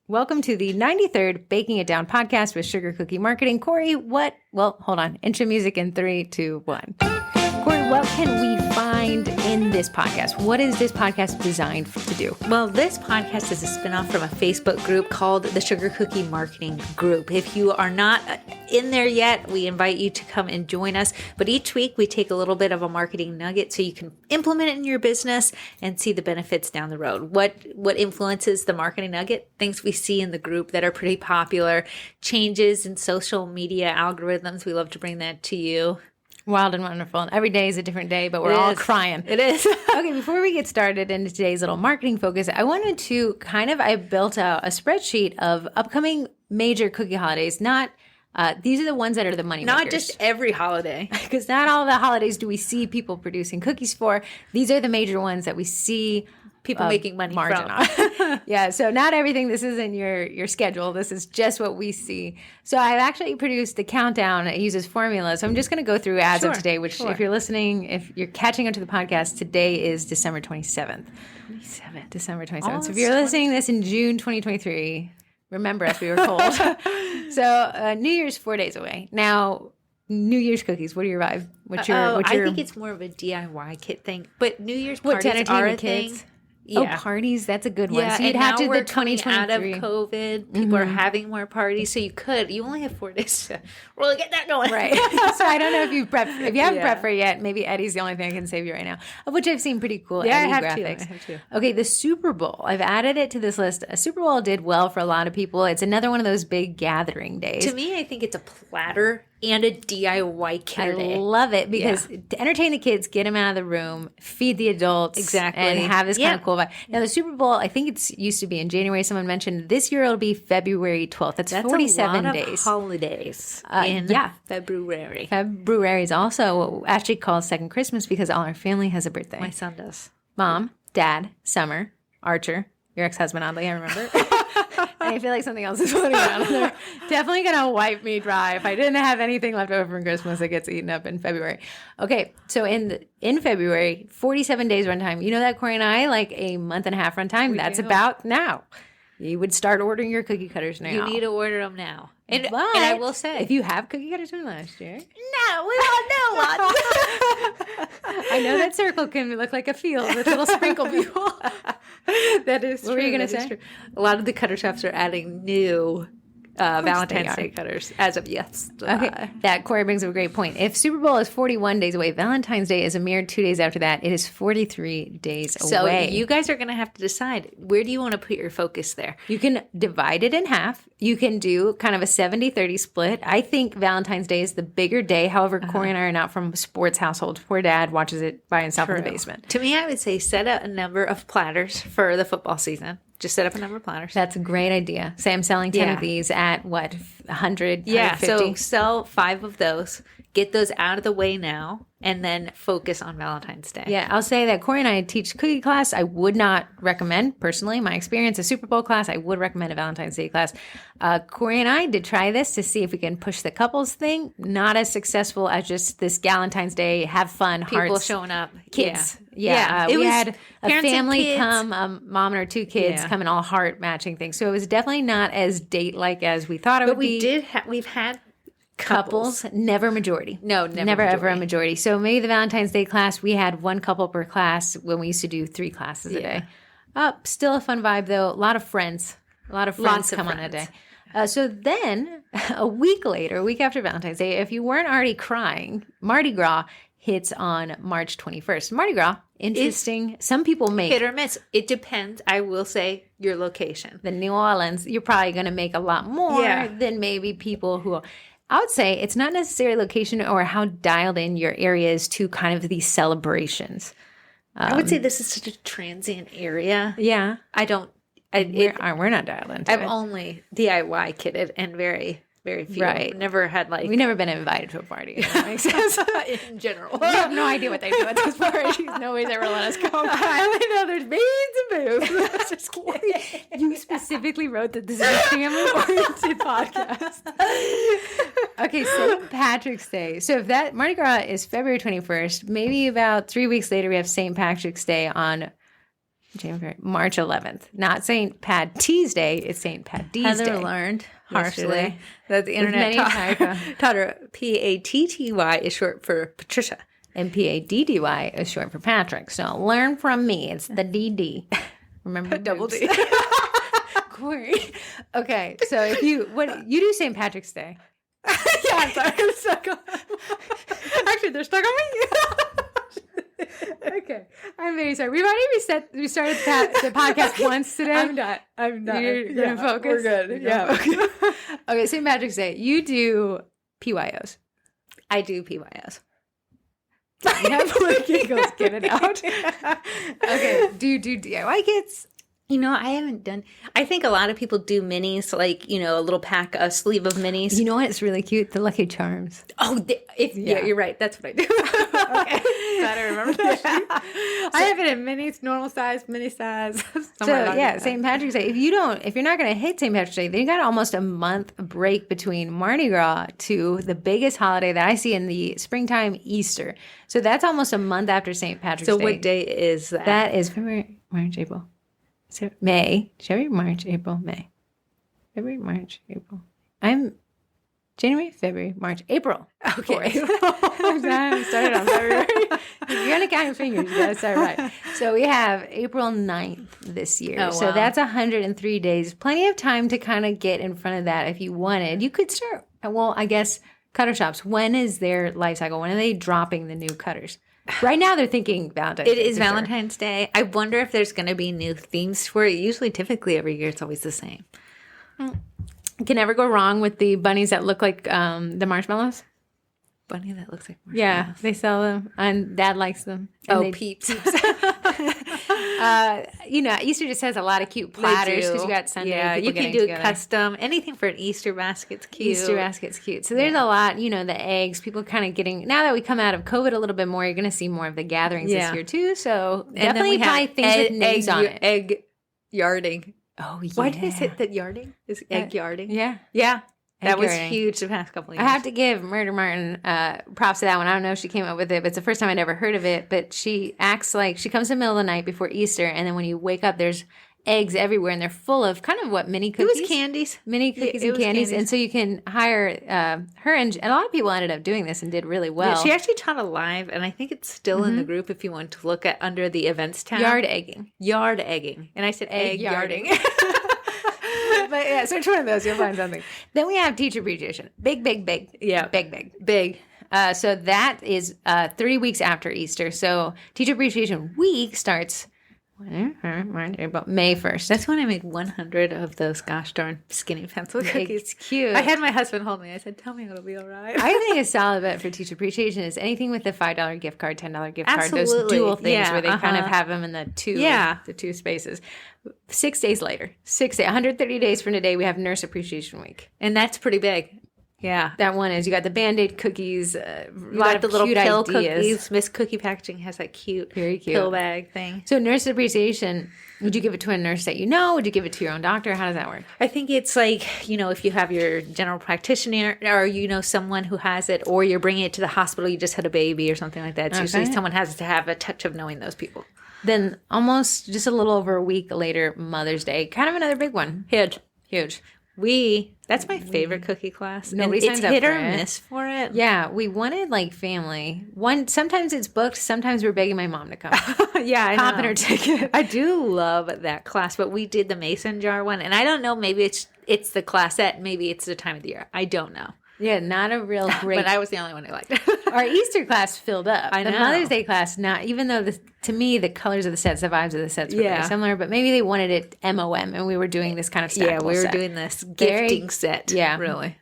Welcome to the 93rd Baking It Down podcast with Sugar Cookie Marketing. Corey, what? Well, hold on. Intro music in 3, 2, 1. Corey, what can we find in this podcast? What is this podcast designed to do? Well, this podcast is a spinoff from a Facebook group called the Sugar Cookie Marketing Group. If you are not in there yet, we invite you to come and join us. But each week we take a little bit of a marketing nugget so you can implement it in your business and see the benefits down the road. What influences the marketing nugget? Things we see in the group that are pretty popular, changes in social media algorithms. We love to bring that to you. Wild and wonderful. And every day is a different day, but we're all crying. It is. Okay, before we get started into today's little marketing focus, I wanted to I built a spreadsheet of upcoming major cookie holidays. These are the ones that are the money makers. Not just every holiday. Because not all the holidays do we see people producing cookies for. These are the major ones that we see people making money margin on. Yeah, so not everything. This isn't your schedule. This is just what we see. So I've actually produced the countdown. It uses formulas. So I'm just going to go through as of today, which if you're listening, if you're catching up to the podcast, today is December 27th. December 27th. So if you're listening to this in June 2023, remember us, we were cold. So New Year's 4 days away. Now, New Year's cookies, what are your vibe? I think it's more of a DIY kit thing. But New Year's parties are a thing. Yeah. Oh, parties, that's a good one. Yeah, so you'd and have now to we're the coming out of 2023. COVID. People are having more parties, so you only have 4 days to really get that going. Right. So I don't know if you've prepped. If you haven't prepped for it yet, maybe Eddie's the only thing I can save you right now, of which I've seen pretty cool Eddie graphics. I have too. Okay, the Super Bowl. I've added it to this list. A Super Bowl did well for a lot of people. It's another one of those big gathering days. To me, I think it's a platter and a DIY kit I day. love it because to entertain the kids, get them out of the room, feed the adults, and have this kind of cool vibe. Now, the Super Bowl, I think it's used to be in January. Someone mentioned this year it'll be February 12th. That's 47 a lot days. Of holidays in February. February is also actually called Second Christmas because all our family has a birthday. My son does. Mom, Dad, Summer, Archer, your ex-husband, oddly, I remember. And I feel like something else is floating around. They're definitely going to wipe me dry. If I didn't have anything left over from Christmas, it gets eaten up in February. Okay, so in February, 47 days runtime. You know that, Corey and I, like a month and a half runtime? That's about now. You would start ordering your cookie cutters now. You need to order them now. And I will say, if you have cookie cutters from last year. No, we all know one. I know that circle can look like a field with little sprinkle people. That is true. What were you going to say? A lot of the cutter shops are adding new Valentine's Day cutters as of yesterday. Okay, that Corey brings up a great point. If Super Bowl is 41 days away, Valentine's Day is a mere 2 days after that. It is 43 days away. So you guys are going to have to decide, where do you want to put your focus there? You can divide it in half. You can do kind of a 70-30 split. I think Valentine's Day is the bigger day. However, Corey and I are not from a sports household. Poor Dad watches it by himself in the basement. To me, I would say set out a number of platters for the football season. Just set up a number of platters. That's a great idea. Say I'm selling 10 of these at what, 100, Yeah, 150? so sell 5 of those. Get those out of the way now, and then focus on Valentine's Day. Yeah, I'll say that Corey and I teach cookie class. I would not recommend, personally, my experience, a Super Bowl class. I would recommend a Valentine's Day class. Corey and I did try this to see if we can push the couples thing. Not as successful as just this Valentine's Day, have fun, People hearts, showing up. kids. Yeah. We had a family and come, mom and her 2 kids come in all heart matching things. So it was definitely not as date-like as we thought it would be. But we've had couples, never majority. No, never ever a majority. So maybe the Valentine's Day class, we had 1 couple per class when we used to do 3 classes a day. Still a fun vibe though. A lot of friends come on that day. So then a week after Valentine's Day, if you weren't already crying, Mardi Gras hits on March 21st. Mardi Gras, interesting. Some people make hit or miss. It depends. I will say your location. The New Orleans, you're probably going to make a lot more than maybe people who. I would say it's not necessarily location or how dialed in your area is to kind of these celebrations. I would say this is such a transient area. Yeah. We're not dialed into I've it. only DIY kitted and very, very few. Right. Never had We've never been invited to a party. That makes sense. In general. We have no idea what they do at those parties. Nobody's ever let us go. I only know there's beans and booze. Just kidding. You specifically wrote that this is a family-oriented podcast. Okay, St. Patrick's Day. So if that Mardi Gras is February 21st, maybe about 3 weeks later we have St. Patrick's Day on January, March 11th. Not St. Patty's Day. It's St. Patty's Heather Day. learned Yesterday. harshly that the internet taught her Patty is short for Patricia. And Paddy is short for Patrick. So learn from me. It's the DD. Remember Double boobs. D. Corey. Okay, so if you do St. Patrick's Day. Yeah, I'm sorry. I'm stuck on. Actually, they're stuck on me. Okay, I'm very sorry. We've already we started the podcast once today. I'm not. You're gonna focus. We're good. Yeah. Okay, St. Patrick's Day. You do PYOs. I do PYOs. You have more giggles. Get it out. Okay. Do you do DIY kits? You know, I haven't done. I think a lot of people do minis, like, you know, a little pack, a sleeve of minis. You know what? It's really cute. The Lucky Charms. Oh, yeah, you're right. That's what I do. Okay. Glad I remember that. Yeah. I have it in minis, normal size, mini size. So yeah, St. Patrick's Day. If you're not going to hit St. Patrick's Day, then you got almost a month break between Mardi Gras to the biggest holiday that I see in the springtime, Easter. So that's almost a month after St. Patrick's Day. So what day is that? That is February, March, April. So May, February, March, April, May. February, March, April. I'm January, February, March, April. Okay. I started on February. You're going to count your fingers. You got to start right. So we have April 9th this year. Oh, wow. So that's 103 days. Plenty of time to kind of get in front of that if you wanted. You could start, well, I guess, cutter shops. When is their life cycle? When are they dropping the new cutters? Right now, they're thinking Valentine's Day. It is Valentine's Day. I wonder if there's going to be new themes for it. Usually, typically, every year, it's always the same. You can never go wrong with the bunnies that look like the marshmallows. Bunny that looks like marshmallows. Yeah, they sell them, and Dad likes them. And Peeps. You know, Easter just has a lot of cute platters because you got Sunday. Yeah, people you can getting do together. Custom. Anything for an Easter basket's cute. Easter basket's cute. So there's a lot, you know, the eggs, people kind of getting, now that we come out of COVID a little bit more, you're going to see more of the gatherings this year too. So and definitely probably things with names on it. Egg yarding. Oh, yeah. Why did I say that yarding? Is egg yarding? Yeah. Yeah. That was yarding. huge the past couple of I years. have to give Murder Martin props to that one. I don't know if she came up with it, but it's the first time I'd ever heard of it. But she acts like she comes in the middle of the night before Easter, and then when you wake up, there's eggs everywhere, and they're full of kind of what, mini cookies? It was candies. Mini cookies and candies. And so you can hire her, and a lot of people ended up doing this and did really well. Yeah, she actually taught a live, and I think it's still in the group if you want to look at under the events tab. Yard egging. Yard egging. And I said egg yarding. But yeah, search one of those, you'll find something. Then we have teacher appreciation. Big. Yeah. Big. So that is 3 weeks after Easter. So teacher appreciation week starts May 1st. That's when I made 100 of those gosh darn skinny pencil cookies. It's cute. I had my husband hold me. I said, tell me it'll be all right. I think a solid bet for teacher appreciation is anything with the $5 gift card, $10 gift card, those Absolutely. dual things Yeah, where they kind of have them in the two spaces. 6 days later, 130 days from today, we have Nurse Appreciation Week. And that's pretty big. Yeah. That one is, you got the Band-Aid cookies, a You lot got of the little cute pill ideas. cookies. Miss Cookie Packaging has that Very cute pill bag thing. So Nurse Appreciation, would you give it to a nurse that you know? Would you give it to your own doctor? How does that work? I think it's like, you know, if you have your general practitioner or you know someone who has it, or you're bringing it to the hospital, you just had a baby or something like that. It's usually someone has to have a touch of knowing those people. Then almost just a little over a week later, Mother's Day. Kind of another big one. Huge. That's my favorite cookie class. Nobody and signs it's up hit for or it. miss for it. Yeah, we wanted like family. Sometimes it's booked. Sometimes we're begging my mom to come. Yeah, I Popping know. her ticket. I do love that class, but we did the mason jar one, and I don't know. Maybe it's the classette. Maybe it's the time of the year. I don't know. Yeah, not a real great. But I was the only one who liked it. Our Easter class filled up. I know. The Mother's Day class, not even though to me the colors of the sets, the vibes of the sets were very similar, but maybe they wanted it MOM, and we were doing this kind of stackable Yeah, we were set. doing this gifting set. Yeah, really.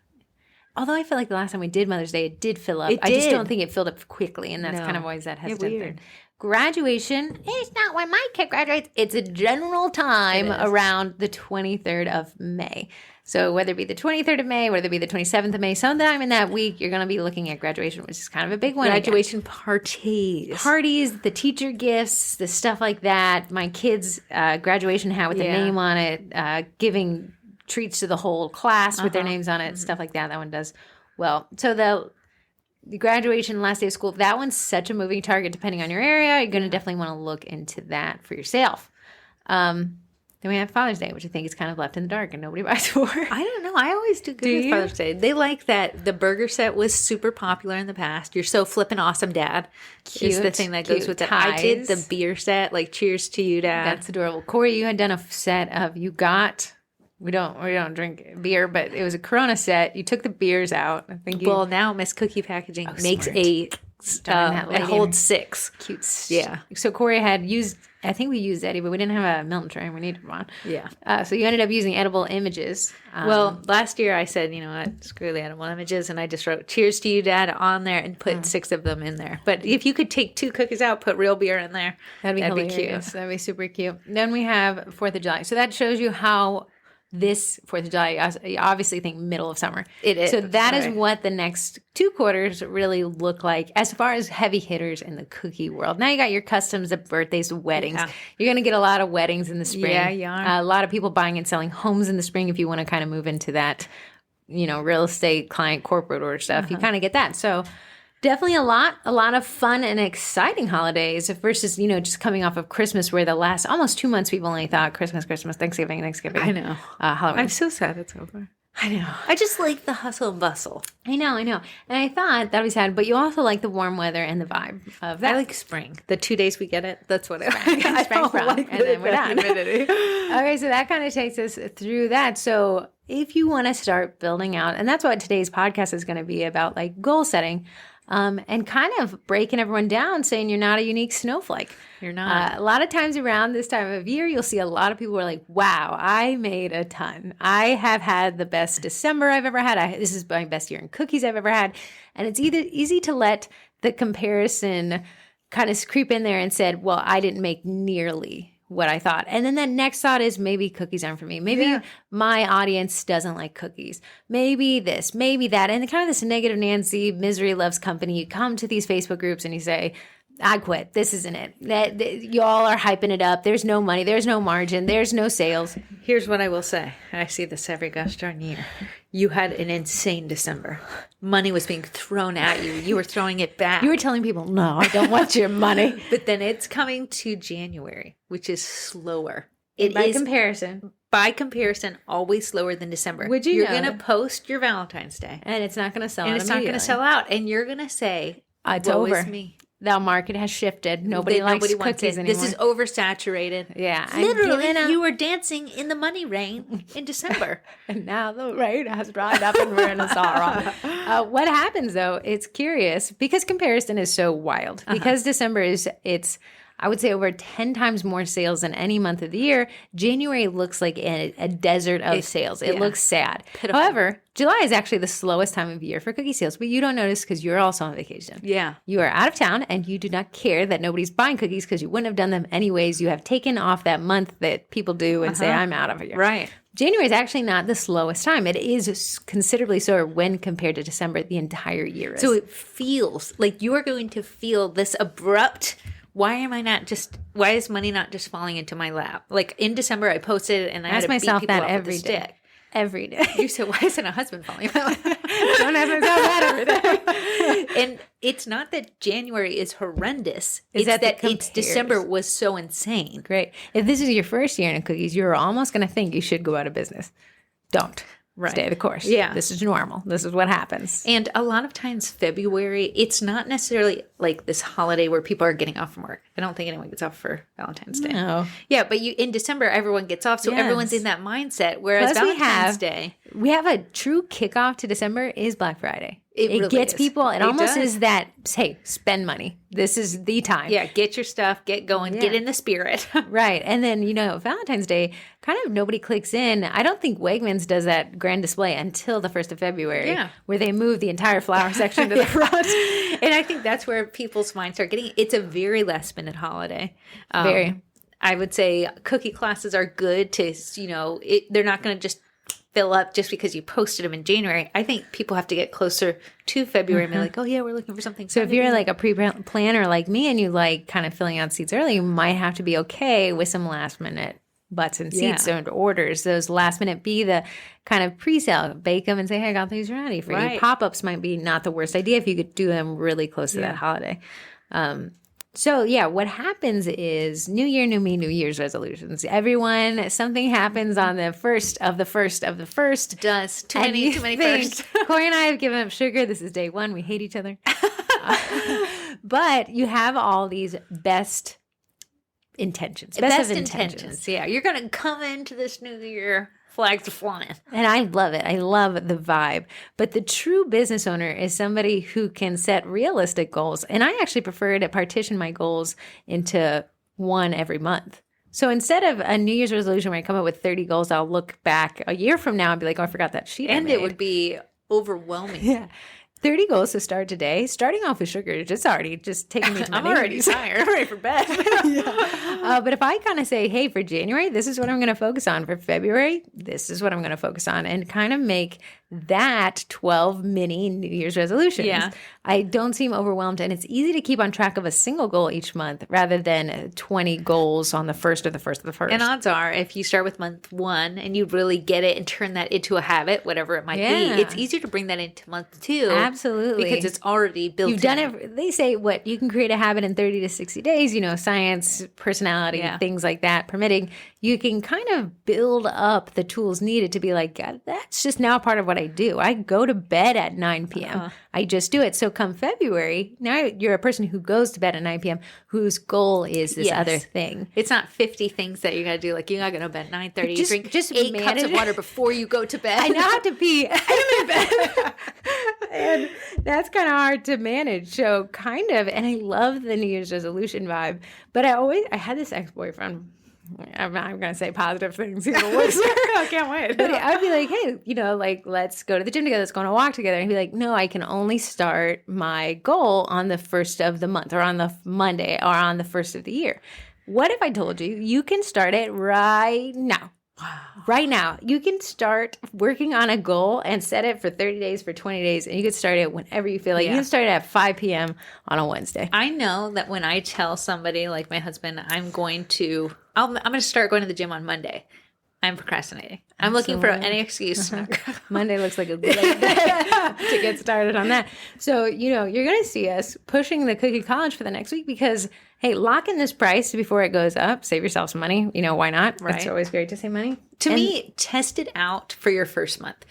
Although I feel like the last time we did Mother's Day, it did fill up. I just don't think it filled up quickly, and that's kind of always that hesitant thing. Graduation, it's not when my kid graduates. It's a general time around the 23rd of May. So whether it be the 23rd of May, whether it be the 27th of May, sometime in that week, you're going to be looking at graduation, which is kind of a big one. Graduation parties. Parties, the teacher gifts, the stuff like that. My kids' graduation hat with the name on it, giving treats to the whole class with their names on it, stuff like that. That one does well. So the graduation, last day of school, that one's such a moving target depending on your area. You're going to definitely want to look into that for yourself. Then we have Father's Day, which I think is kind of left in the dark and nobody buys for. I don't know. I always do good with Father's Day. They like that the burger set was super popular in the past. You're so flippin' awesome, Dad. Cute, is the thing that goes with it. I did the beer set, like cheers to you, Dad. That's adorable. Corey, you had done a set of we don't drink beer, but it was a Corona set. You took the beers out. I think well, now Miss Cookie Packaging makes it holds 6. Cute. Yeah. So Corey had used, I think we used Eddie, but we didn't have a Milton tray and we needed one. Yeah. So you ended up using edible images. Well, last year I said, you know what, screw the edible images, and I just wrote "Cheers to you, Dad" on there and put 6 of them in there. But if you could take 2 cookies out, put real beer in there, that'd be cute. That'd be super cute. Then we have 4th of July. So that shows you how this 4th of July, I obviously think middle of summer. It is. So that is what the next 2 quarters really look like as far as heavy hitters in the cookie world. Now you got your customs, the birthdays, the weddings. Yeah. You're going to get a lot of weddings in the spring. Yeah, you are. A lot of people buying and selling homes in the spring if you want to kind of move into that, real estate, client, corporate order stuff. You kind of get that. So definitely a lot of fun and exciting holidays versus, just coming off of Christmas where the last almost 2 months we've only thought Christmas, Thanksgiving. I know. Halloween. I'm so sad it's over. I know. I just like the hustle and bustle. I know. And I thought that was sad, but you also like the warm weather and the vibe of that. I like spring. The 2 days we get it, that's what I like. Spring like and then we're done. Okay, so that kind of takes us through that. So if you want to start building out, and that's what today's podcast is going to be about, like goal setting. And kind of breaking everyone down, saying you're not a unique snowflake. You're not. A lot of times around this time of year, you'll see a lot of people who are like, wow, I made a ton. I have had the best December I've ever had. This is my best year in cookies I've ever had. And it's easy to let the comparison kind of creep in there and said, well, I didn't make nearly what I thought. And then that next thought is maybe cookies aren't for me. Maybe my audience doesn't like cookies. Maybe this, maybe that. And kind of this negative Nancy, misery loves company. You come to these Facebook groups and you say, I quit. This isn't it. Y'all are hyping it up. There's no money. There's no margin. There's no sales. Here's what I will say. I see this every gosh darn year. You had an insane December. Money was being thrown at you. You were throwing it back. You were telling people, no, I don't want your money. But then it's coming to January, which is slower. By comparison, always slower than December. You're going to post your Valentine's Day. And it's not going to sell out. And it's not going to sell out. And you're going to say, it's over. Me. The market has shifted. Nobody likes cookies anymore. This is oversaturated. Yeah. Literally, you were dancing in the money rain in December. And now the rain has dried up and we're in a sorrow. What happens, though, it's curious because comparison is so wild. Because December it's I would say over 10 times more sales than any month of the year. January looks like a desert of sales. It looks sad. Pitiful. However, July is actually the slowest time of year for cookie sales, but you don't notice because you're also on vacation. Yeah. You are out of town and you do not care that nobody's buying cookies because you wouldn't have done them anyways. You have taken off that month that people do and say, I'm out of here. Right. January is actually not the slowest time. It is considerably slower when compared to December the entire year is. So it feels like you are going to feel this abrupt... Why is money not just falling into my lap? Like in December, I posted it and I had to beat people up with a stick. Every day. You said, why isn't a husband falling in my lap? Don't ask myself that every day. And it's not that January is horrendous. It's that it's December was so insane. Great. If this is your first year in cookies, you're almost going to think you should go out of business. Don't. Right. Stay the course. Yeah. This is normal. This is what happens. And a lot of times February, it's not necessarily like this holiday where people are getting off from work. I don't think anyone gets off for Valentine's Day. No. Yeah, but in December, everyone gets off. So everyone's in that mindset. Whereas Valentine's Day. We have a true kickoff to December is Black Friday. It really gets people. It almost is that, hey, spend money. This is the time. Yeah, get your stuff, get going, get in the spirit. Right. And then, Valentine's Day, kind of nobody clicks in. I don't think Wegmans does that grand display until the 1st of February, where they move the entire flower section to the front. And I think that's where people's minds start getting. It's a very last minute holiday. Very. I would say cookie classes are good to, they're not going to just fill up just because you posted them in January. I think people have to get closer to February and be like, oh yeah, we're looking for something. So if you're like a pre-planner like me and you like kind of filling out seats early, you might have to be okay with some last minute butts and seats and orders. Those last minute be the kind of pre-sale. Bake them and say, hey, I got these ready for you. Pop-ups might be not the worst idea if you could do them really close to that holiday. So yeah, what happens is New Year, New Me, New Year's resolutions. Everyone, something happens on the first of the first of the first. Does too many firsts. Corey and I have given up sugar. This is day one. We hate each other. But you have all these best intentions. Best of intentions. Yeah, you're gonna come into this new year. Flags are flying. And I love it. I love the vibe. But the true business owner is somebody who can set realistic goals. And I actually prefer to partition my goals into one every month. So instead of a New Year's resolution where I come up with 30 goals, I'll look back a year from now and be like, oh, I forgot that sheet. And it would be overwhelming. Yeah. 30 goals to start today. Starting off with sugar, it's already just taking me to my I'm already tired. I'm ready for bed. But if I kind of say, hey, for January, this is what I'm going to focus on. For February, this is what I'm going to focus on. And kind of make that 12 mini New Year's resolutions. Yeah. I don't seem overwhelmed. And it's easy to keep on track of a single goal each month rather than 20 goals on the first of the first of the first. And odds are, if you start with month one and you really get it and turn that into a habit, whatever it might be, it's easier to bring that into month two. Absolutely. Because it's already built You've done it. They say what you can create a habit in 30 to 60 days, science, personality, things like that permitting. You can kind of build up the tools needed to be like, God, that's just now part of what I do. I go to bed at 9 p.m. I just do it. So come February, now you're a person who goes to bed at 9 p.m. whose goal is this other thing. It's not 50 things that you got to do. Like, you're not going to bed at 9:30. You drink just 8 cups of water before you go to bed. I now have to pee. I'm in bed. And that's kind of hard to manage. So kind of, and I love the New Year's resolution vibe. But I had this ex-boyfriend. I'm not going to say positive things. I can't wait. But I'd be like, hey, let's go to the gym together. Let's go on a walk together. And he'd be like, no, I can only start my goal on the first of the month or on the Monday or on the first of the year. What if I told you, you can start it right now? Wow. Right now, you can start working on a goal and set it for 30 days, for 20 days, and you can start it whenever you feel like. You can start it at 5 p.m. on a Wednesday. I know that when I tell somebody, like my husband, I'm going to start going to the gym on Monday, I'm procrastinating. I'm looking for any excuse. Monday looks like a great day to get started on that. So, you're going to see us pushing the Cookie College for the next week because, hey, lock in this price before it goes up. Save yourself some money. Why not? Right. It's always great to save money. To me, test it out for your first month.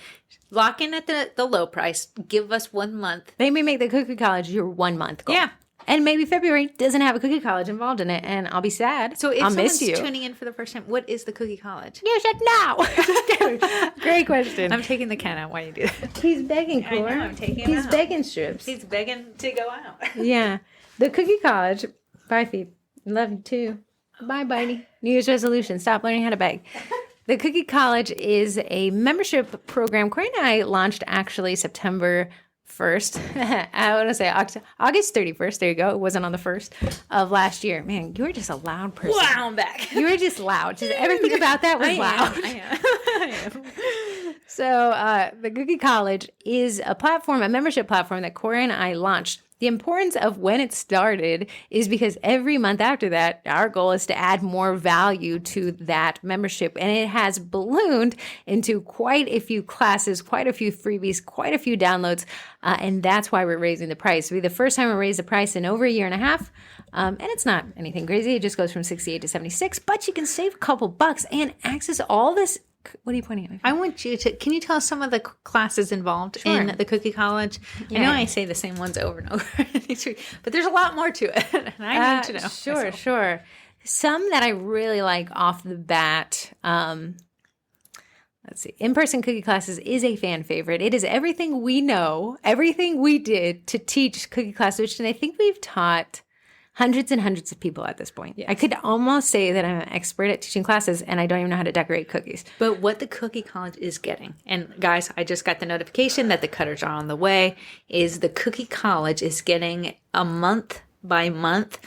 Lock in at the low price. Give us 1 month. Maybe make the Cookie College your 1 month goal. Yeah. And maybe February doesn't have a Cookie College involved in it, and I'll be sad. So if I'll someone's miss you. tuning in for the first time, what is the Cookie College? You should know. Great question. I'm taking the cat out. Why do you do that? He's begging for. I know, I'm taking him out. He's begging strips. He's begging to go out. Yeah. The Cookie College. Bye, Phoebe. Love you too. Bye, Bitey. New Year's resolution. Stop learning how to beg. The Cookie College is a membership program. Corey and I launched actually September 1st. I want to say August 31st. There you go. It wasn't on the 1st of last year. Man, you were just a loud person. Wow, I'm back. You were just loud. Just everything about that was loud. I am. So the Cookie College is a membership platform that Corey and I launched. The importance of when it started is because every month after that, our goal is to add more value to that membership. And it has ballooned into quite a few classes, quite a few freebies, quite a few downloads. And that's why we're raising the price. It'll be the first time we raised the price in over a year and a half. And it's not anything crazy. It just goes from 68 to 76. But you can save a couple bucks and access all this. What are you pointing at? I want you to, can you tell us some of the classes involved in the Cookie College? Yeah. I know I say the same ones over and over, but there's a lot more to it. And I need to know. Sure. Some that I really like off the bat. Let's see. In-person cookie classes is a fan favorite. It is everything we know, everything we did to teach cookie classes, which I think we've taught hundreds and hundreds of people at this point. Yes. I could almost say that I'm an expert at teaching classes and I don't even know how to decorate cookies. But what the Cookie College is getting, and guys, I just got the notification that the cutters are on the way, is the Cookie College is getting a month by month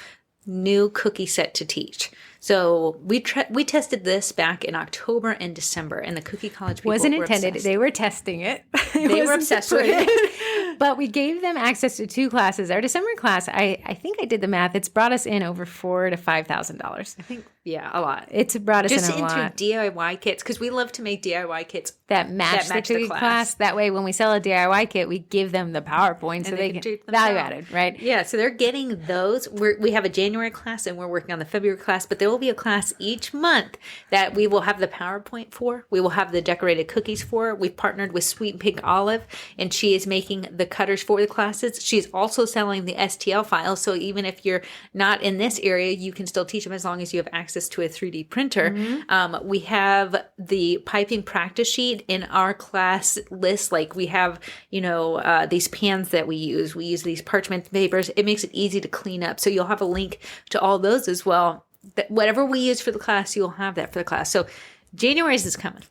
new cookie set to teach. So we tested this back in October and December, and the Cookie College people wasn't were intended. obsessed. They were testing it. They were obsessed with it. But we gave them access to 2 classes. Our December class, I think I did the math. It's brought us in over $4,000 to $5,000. I think, yeah, a lot. It's brought us just in a lot. Into DIY kits, because we love to make DIY kits that match the cookie class. That way, when we sell a DIY kit, we give them the PowerPoint so they can value added, right? Yeah, so they're getting those. We have a January class and we're working on the February class, but there will be a class each month that we will have the PowerPoint for. We will have the decorated cookies for. We've partnered with Sweet Pink Olive, and she is making the cutters for the classes. She's also selling the STL files, so even if you're not in this area, you can still teach them as long as you have access to a 3D printer. Mm-hmm. We have the piping practice sheet in our class list. Like we have, these pans that we use. We use these parchment papers. It makes it easy to clean up. So you'll have a link to all those as well. That whatever we use for the class, you'll have that for the class. So January's is coming.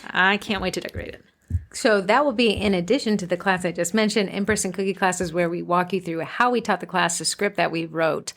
I can't wait to decorate it. So that will be in addition to the class I just mentioned, in-person cookie classes, where we walk you through how we taught the class, the script that we wrote.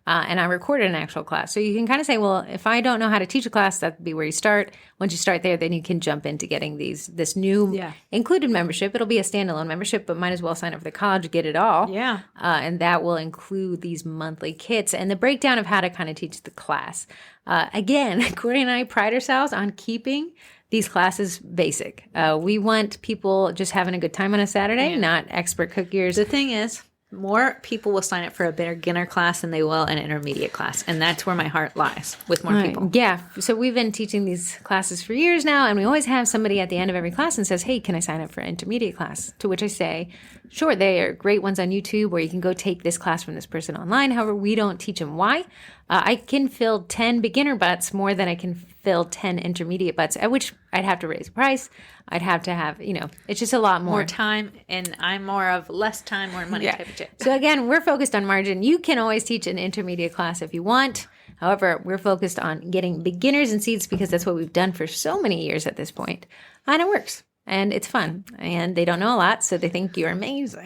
And I recorded an actual class. So you can kind of say, well, if I don't know how to teach a class, that'd be where you start. Once you start there, then you can jump into getting this new included membership. It'll be a standalone membership, but might as well sign up for the college, get it all. Yeah. And that will include these monthly kits and the breakdown of how to kind of teach the class. Again, Corey and I pride ourselves on keeping these classes basic. We want people just having a good time on a Saturday, not expert cookiers. The thing is, more people will sign up for a beginner class than they will an intermediate class. And that's where my heart lies, with more people. Yeah. So we've been teaching these classes for years now, and we always have somebody at the end of every class and says, hey, can I sign up for an intermediate class? To which I say, sure, they are great ones on YouTube, or you can go take this class from this person online. However, we don't teach them. Why? I can fill 10 beginner butts more than I can fill 10 intermediate butts, at which I'd have to raise the price. I'd have to have, it's just a lot more time, and I'm more of less time, more money type of chick. So again, we're focused on margin. You can always teach an intermediate class if you want. However, we're focused on getting beginners and seats because that's what we've done for so many years at this point. And it works. And it's fun. And they don't know a lot, so they think you're amazing.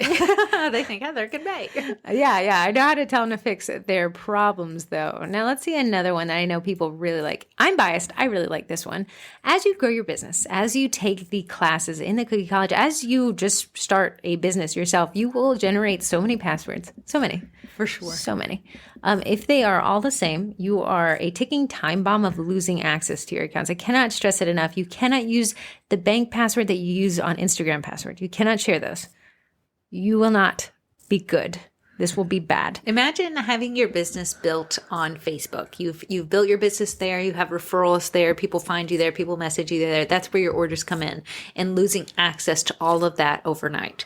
They think Heather could bake. Yeah. I know how to tell them to fix their problems, though. Now, let's see another one that I know people really like. I'm biased. I really like this one. As you grow your business, as you take the classes in the Cookie College, as you just start a business yourself, you will generate so many passwords. So many. For sure. So many. If they are all the same, you are a ticking time bomb of losing access to your accounts. I cannot stress it enough. You cannot use the bank password that you use on Instagram password. You cannot share those. You will not be good. This will be bad. Imagine having your business built on Facebook. You've built your business there. You have referrals there. People find you there. People message you there. That's where your orders come in. And losing access to all of that overnight.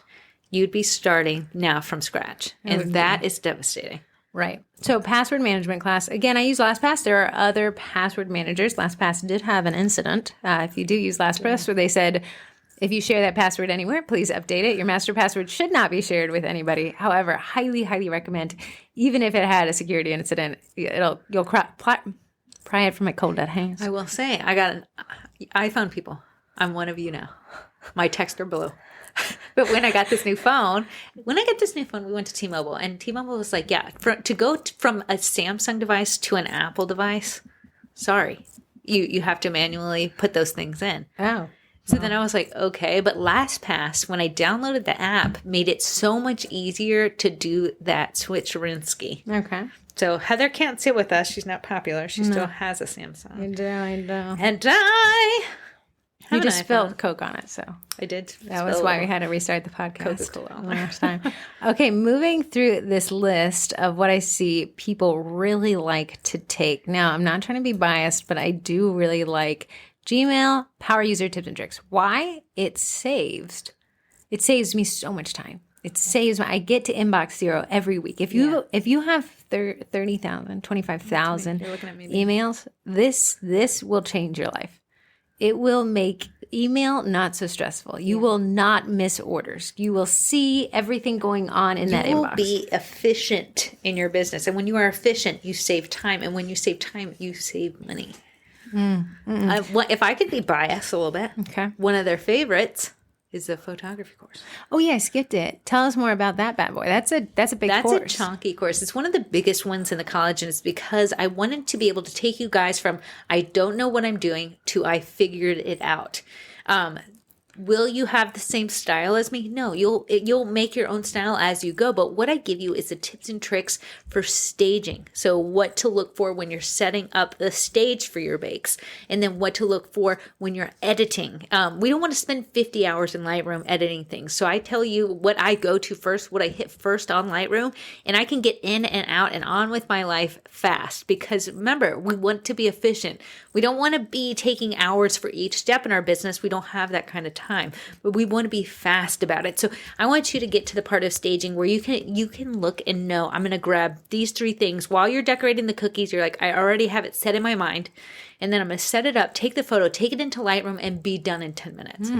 You'd be starting now from scratch. And that is devastating. Right. So password management class. Again, I use LastPass. There are other password managers. LastPass did have an incident. If you do use LastPass, where they said, if you share that password anywhere, please update it. Your master password should not be shared with anybody. However, highly, highly recommend, even if it had a security incident, you'll pry it from my cold dead hands. I will say, I got an iPhone people. I'm one of you now. My texts are blue. But when I got this new phone, we went to T-Mobile, and T-Mobile was like, to go from a Samsung device to an Apple device, sorry, you have to manually put those things in. Oh. So then I was like, okay, but LastPass, when I downloaded the app, made it so much easier to do that switch-rinsky. Okay. So Heather can't sit with us. She's not popular. She still has a Samsung. I know. And you just spilled Coke on it, so. I did. That was why we had to restart the podcast Coca-Cola last time. Okay, moving through this list of what I see people really like to take. Now, I'm not trying to be biased, but I do really like Gmail Power User Tips and Tricks. Why? It saves me so much time. I get to inbox zero every week. If you have 30,000, 25,000 emails, this will change your life. It will make email not so stressful. You will not miss orders. You will see everything going on in that inbox. You will be efficient in your business. And when you are efficient, you save time. And when you save time, you save money. If I could be biased a little bit, okay. One of their favorites is the photography course. Oh yeah, I skipped it. Tell us more about that bad boy. That's a big course. That's a chunky course. It's one of the biggest ones in the college, and it's because I wanted to be able to take you guys from I don't know what I'm doing to I figured it out. Will you have the same style as me? No, you'll make your own style as you go. But what I give you is the tips and tricks for staging. So what to look for when you're setting up the stage for your bakes, and then what to look for when you're editing. We don't want to spend 50 hours in Lightroom editing things. So I tell you what I go to first, what I hit first on Lightroom, and I can get in and out and on with my life fast. Because remember, we want to be efficient. We don't want to be taking hours for each step in our business. We don't have that kind of time, but we want to be fast about it. So I want you to get to the part of staging where you can look and know, I'm going to grab these 3 things while you're decorating the cookies. You're like, I already have it set in my mind. And then I'm going to set it up, take the photo, take it into Lightroom, and be done in 10 minutes.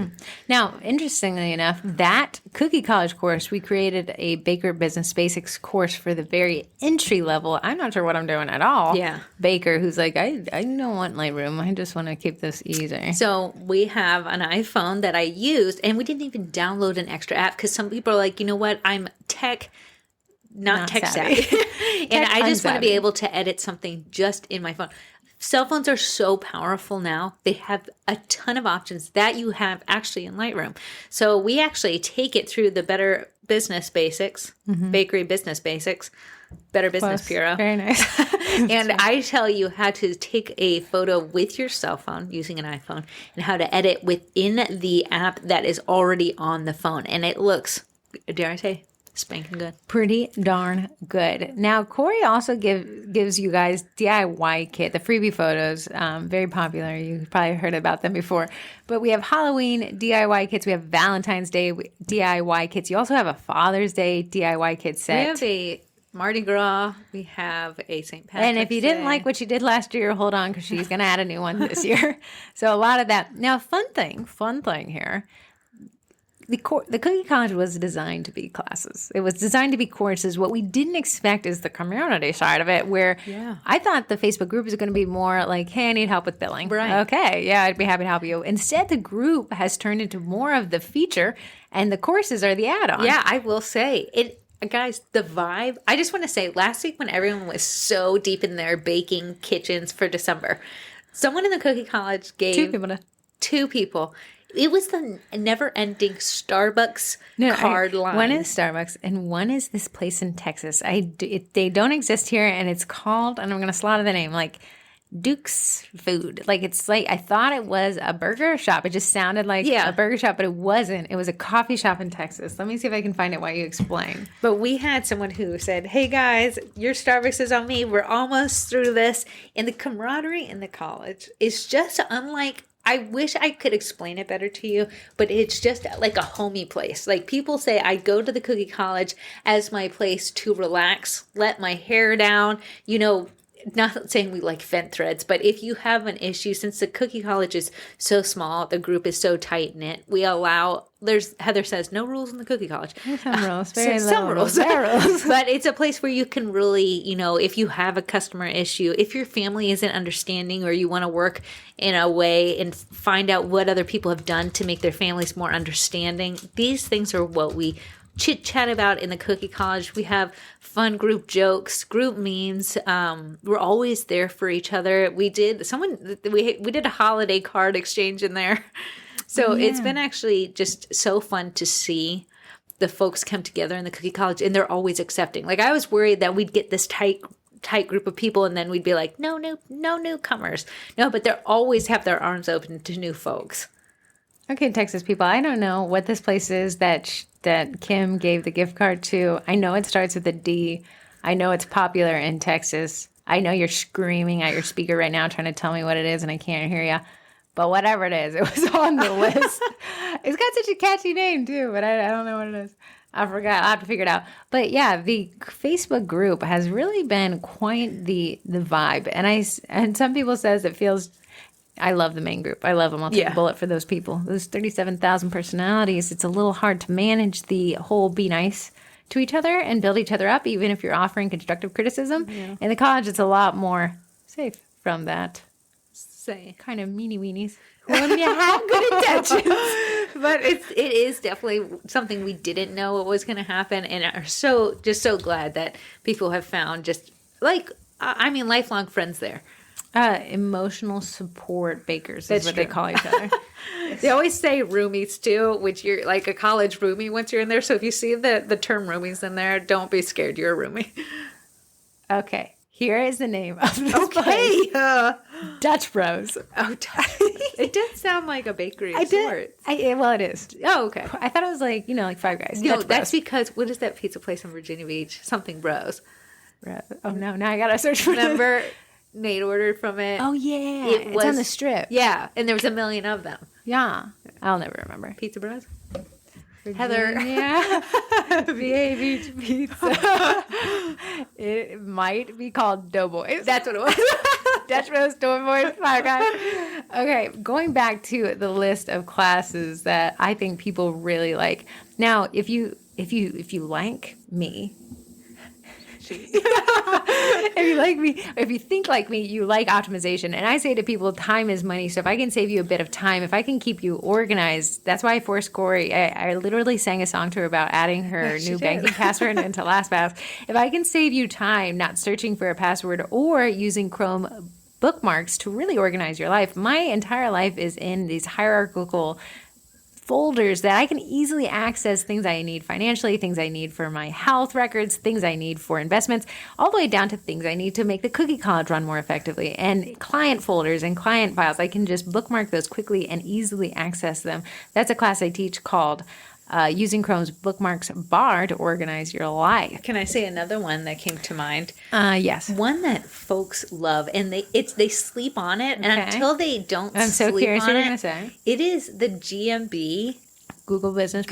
Now, interestingly enough, that Cookie College course, we created a Baker Business Basics course for the very entry level. I'm not sure what I'm doing at all. Yeah. Baker, who's like, I don't want Lightroom. I just want to keep this easy. So we have an iPhone that I used, and we didn't even download an extra app because some people are like, you know what, I'm not tech savvy. And I just want to be able to edit something just in my phone. Cell phones are so powerful now. They have a ton of options that you have actually in Lightroom. So we actually take it through the Better Business Basics, Bakery Business Basics, Better Business Bureau. Very nice. And I tell you how to take a photo with your cell phone using an iPhone and how to edit within the app that is already on the phone. And it looks, dare I say, spanking good. Pretty darn good. Now, Corey also gives you guys DIY kit, the freebie photos, very popular. You've probably heard about them before. But we have Halloween DIY kits. We have Valentine's Day DIY kits. You also have a Father's Day DIY kit set. We have a Mardi Gras. We have a St. Patrick's And if you didn't like what you did last year, hold on because she's going to add a new one this year. So a lot of that. Now, fun thing here. The Cookie College was designed to be classes. It was designed to be courses. What we didn't expect is the community side of it, where I thought the Facebook group is going to be more like, hey, I need help with billing. Right. Okay, yeah, I'd be happy to help you. Instead, the group has turned into more of the feature, and the courses are the add-on. Yeah, I will say it. Guys, the vibe, I just want to say, last week when everyone was so deep in their baking kitchens for December, someone in the Cookie College gave two people. It was the never-ending Starbucks card line. One is Starbucks, and one is this place in Texas. They don't exist here, and it's called, and I'm going to slaughter the name, like Duke's Food. Like, it's like, I thought it was a burger shop. It just sounded like a burger shop, but it wasn't. It was a coffee shop in Texas. Let me see if I can find it while you explain. But we had someone who said, hey guys, your Starbucks is on me. We're almost through this. And the camaraderie in the college is just unlike, I wish I could explain it better to you, but it's just like a homey place. Like, people say I go to the Cookie College as my place to relax, let my hair down, not saying we like vent threads, but if you have an issue, since the Cookie College is so small, the group is so tight-knit, we allow, Heather says, no rules in the Cookie College. Some rules, some rules. But it's a place where you can really, if you have a customer issue, if your family isn't understanding, or you want to work in a way and find out what other people have done to make their families more understanding, these things are what we chit chat about in the Cookie College. We have fun group jokes, group memes. We're always there for each other. We did a holiday card exchange in there. So it's been actually just so fun to see the folks come together in the Cookie College, and they're always accepting. Like, I was worried that we'd get this tight group of people, and then we'd be like, no newcomers. No, but they always have their arms open to new folks. Okay, Texas people, I don't know what this place is that Kim gave the gift card to. I know it starts with a D. I know it's popular in Texas. I know you're screaming at your speaker right now trying to tell me what it is, and I can't hear you. But whatever it is, it was on the list. It's got such a catchy name, too, but I don't know what it is. I forgot. I'll have to figure it out. But yeah, the Facebook group has really been quite the vibe. And some people says it feels... I love the main group. I love them. I'll take a bullet for those people. Those 37,000 personalities. It's a little hard to manage the whole be nice to each other and build each other up, even if you're offering constructive criticism. Yeah. In the college, it's a lot more safe from that. Say kind of meanie weenies when you have good intentions. But it is definitely something we didn't know what was going to happen, and are so glad that people have found just lifelong friends there. Emotional support bakers is what they call each other. They always say roomies too, which you're like a college roomie once you're in there. So if you see the term roomies in there, don't be scared. You're a roomie. Okay. Here is the name of this place. Dutch Bros. Oh, it did sound like a bakery of sorts. Well, it is. Oh, okay. I thought it was like, like Five Guys. No, that's because, what is that pizza place in Virginia Beach? Something Bros. Oh, no. Now I got to search for it. Remember, Nate ordered from it. Oh, yeah. It's on the Strip. Yeah, and there was a million of them. Yeah. I'll never remember. Pizza Bros? Heather. Yeah. VA Beach Pizza. It might be called Doughboys. That's what it was. Dutch Bros, Doughboys, Five Guys. Okay, going back to the list of classes that I think people really like. Now, if you like me, if you like me, if you think like me, you like optimization. And I say to people, time is money. So if I can save you a bit of time, if I can keep you organized, that's why I forced Corey. I literally sang a song to her about adding her new banking password into LastPass. If I can save you time, not searching for a password or using Chrome bookmarks to really organize your life, my entire life is in these hierarchical folders that I can easily access things I need financially, things I need for my health records, things I need for investments, all the way down to things I need to make the Cookie College run more effectively, and client folders and client files. I can just bookmark those quickly and easily access them. That's a class I teach called Using Chrome's Bookmarks Bar to Organize Your Life. Can I say another one that came to mind? Yes. One that folks love, and they sleep on it, and until they don't I'm so sleep curious on what you're it, going to say. It is the GMB. Google Business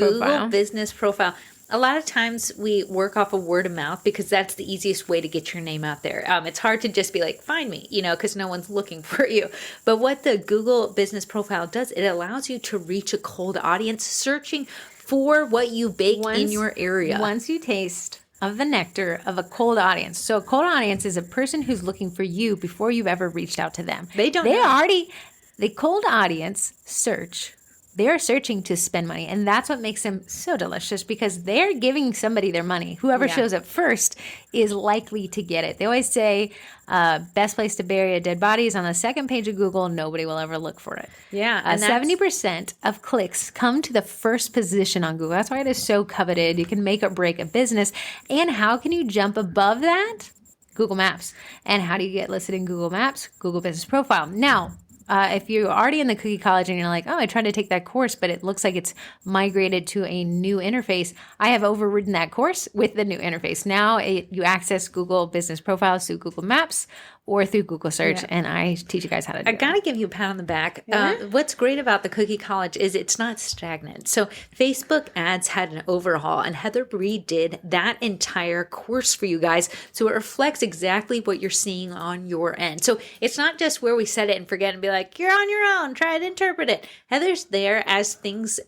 Profile. A lot of times we work off of word of mouth because that's the easiest way to get your name out there. It's hard to just be like, find me, because no one's looking for you. But what the Google Business Profile does, it allows you to reach a cold audience searching for what you bake in your area. Once you taste of the nectar of a cold audience. So a cold audience is a person who's looking for you before you've ever reached out to them. The cold audience search. They're searching to spend money, and that's what makes them so delicious, because they're giving somebody their money. Whoever shows up first is likely to get it. They always say best place to bury a dead body is on the second page of Google. Nobody will ever look for it. Yeah. 70% of clicks come to the first position on Google. That's why it is so coveted. You can make or break a business. And how can you jump above that? Google Maps. And how do you get listed in Google Maps? Google Business Profile. Now, if you're already in the Cookie College and you're like, oh, I tried to take that course, but it looks like it's migrated to a new interface, I have overridden that course with the new interface. Now you access Google Business Profiles through Google Maps or through Google Search, and I teach you guys how to do it. I got to give you a pat on the back. What's great about the Cookie College is it's not stagnant. So Facebook ads had an overhaul, and Heather redid that entire course for you guys, so it reflects exactly what you're seeing on your end. So it's not just where we set it and forget and be like, you're on your own, try to interpret it. Heather's there as things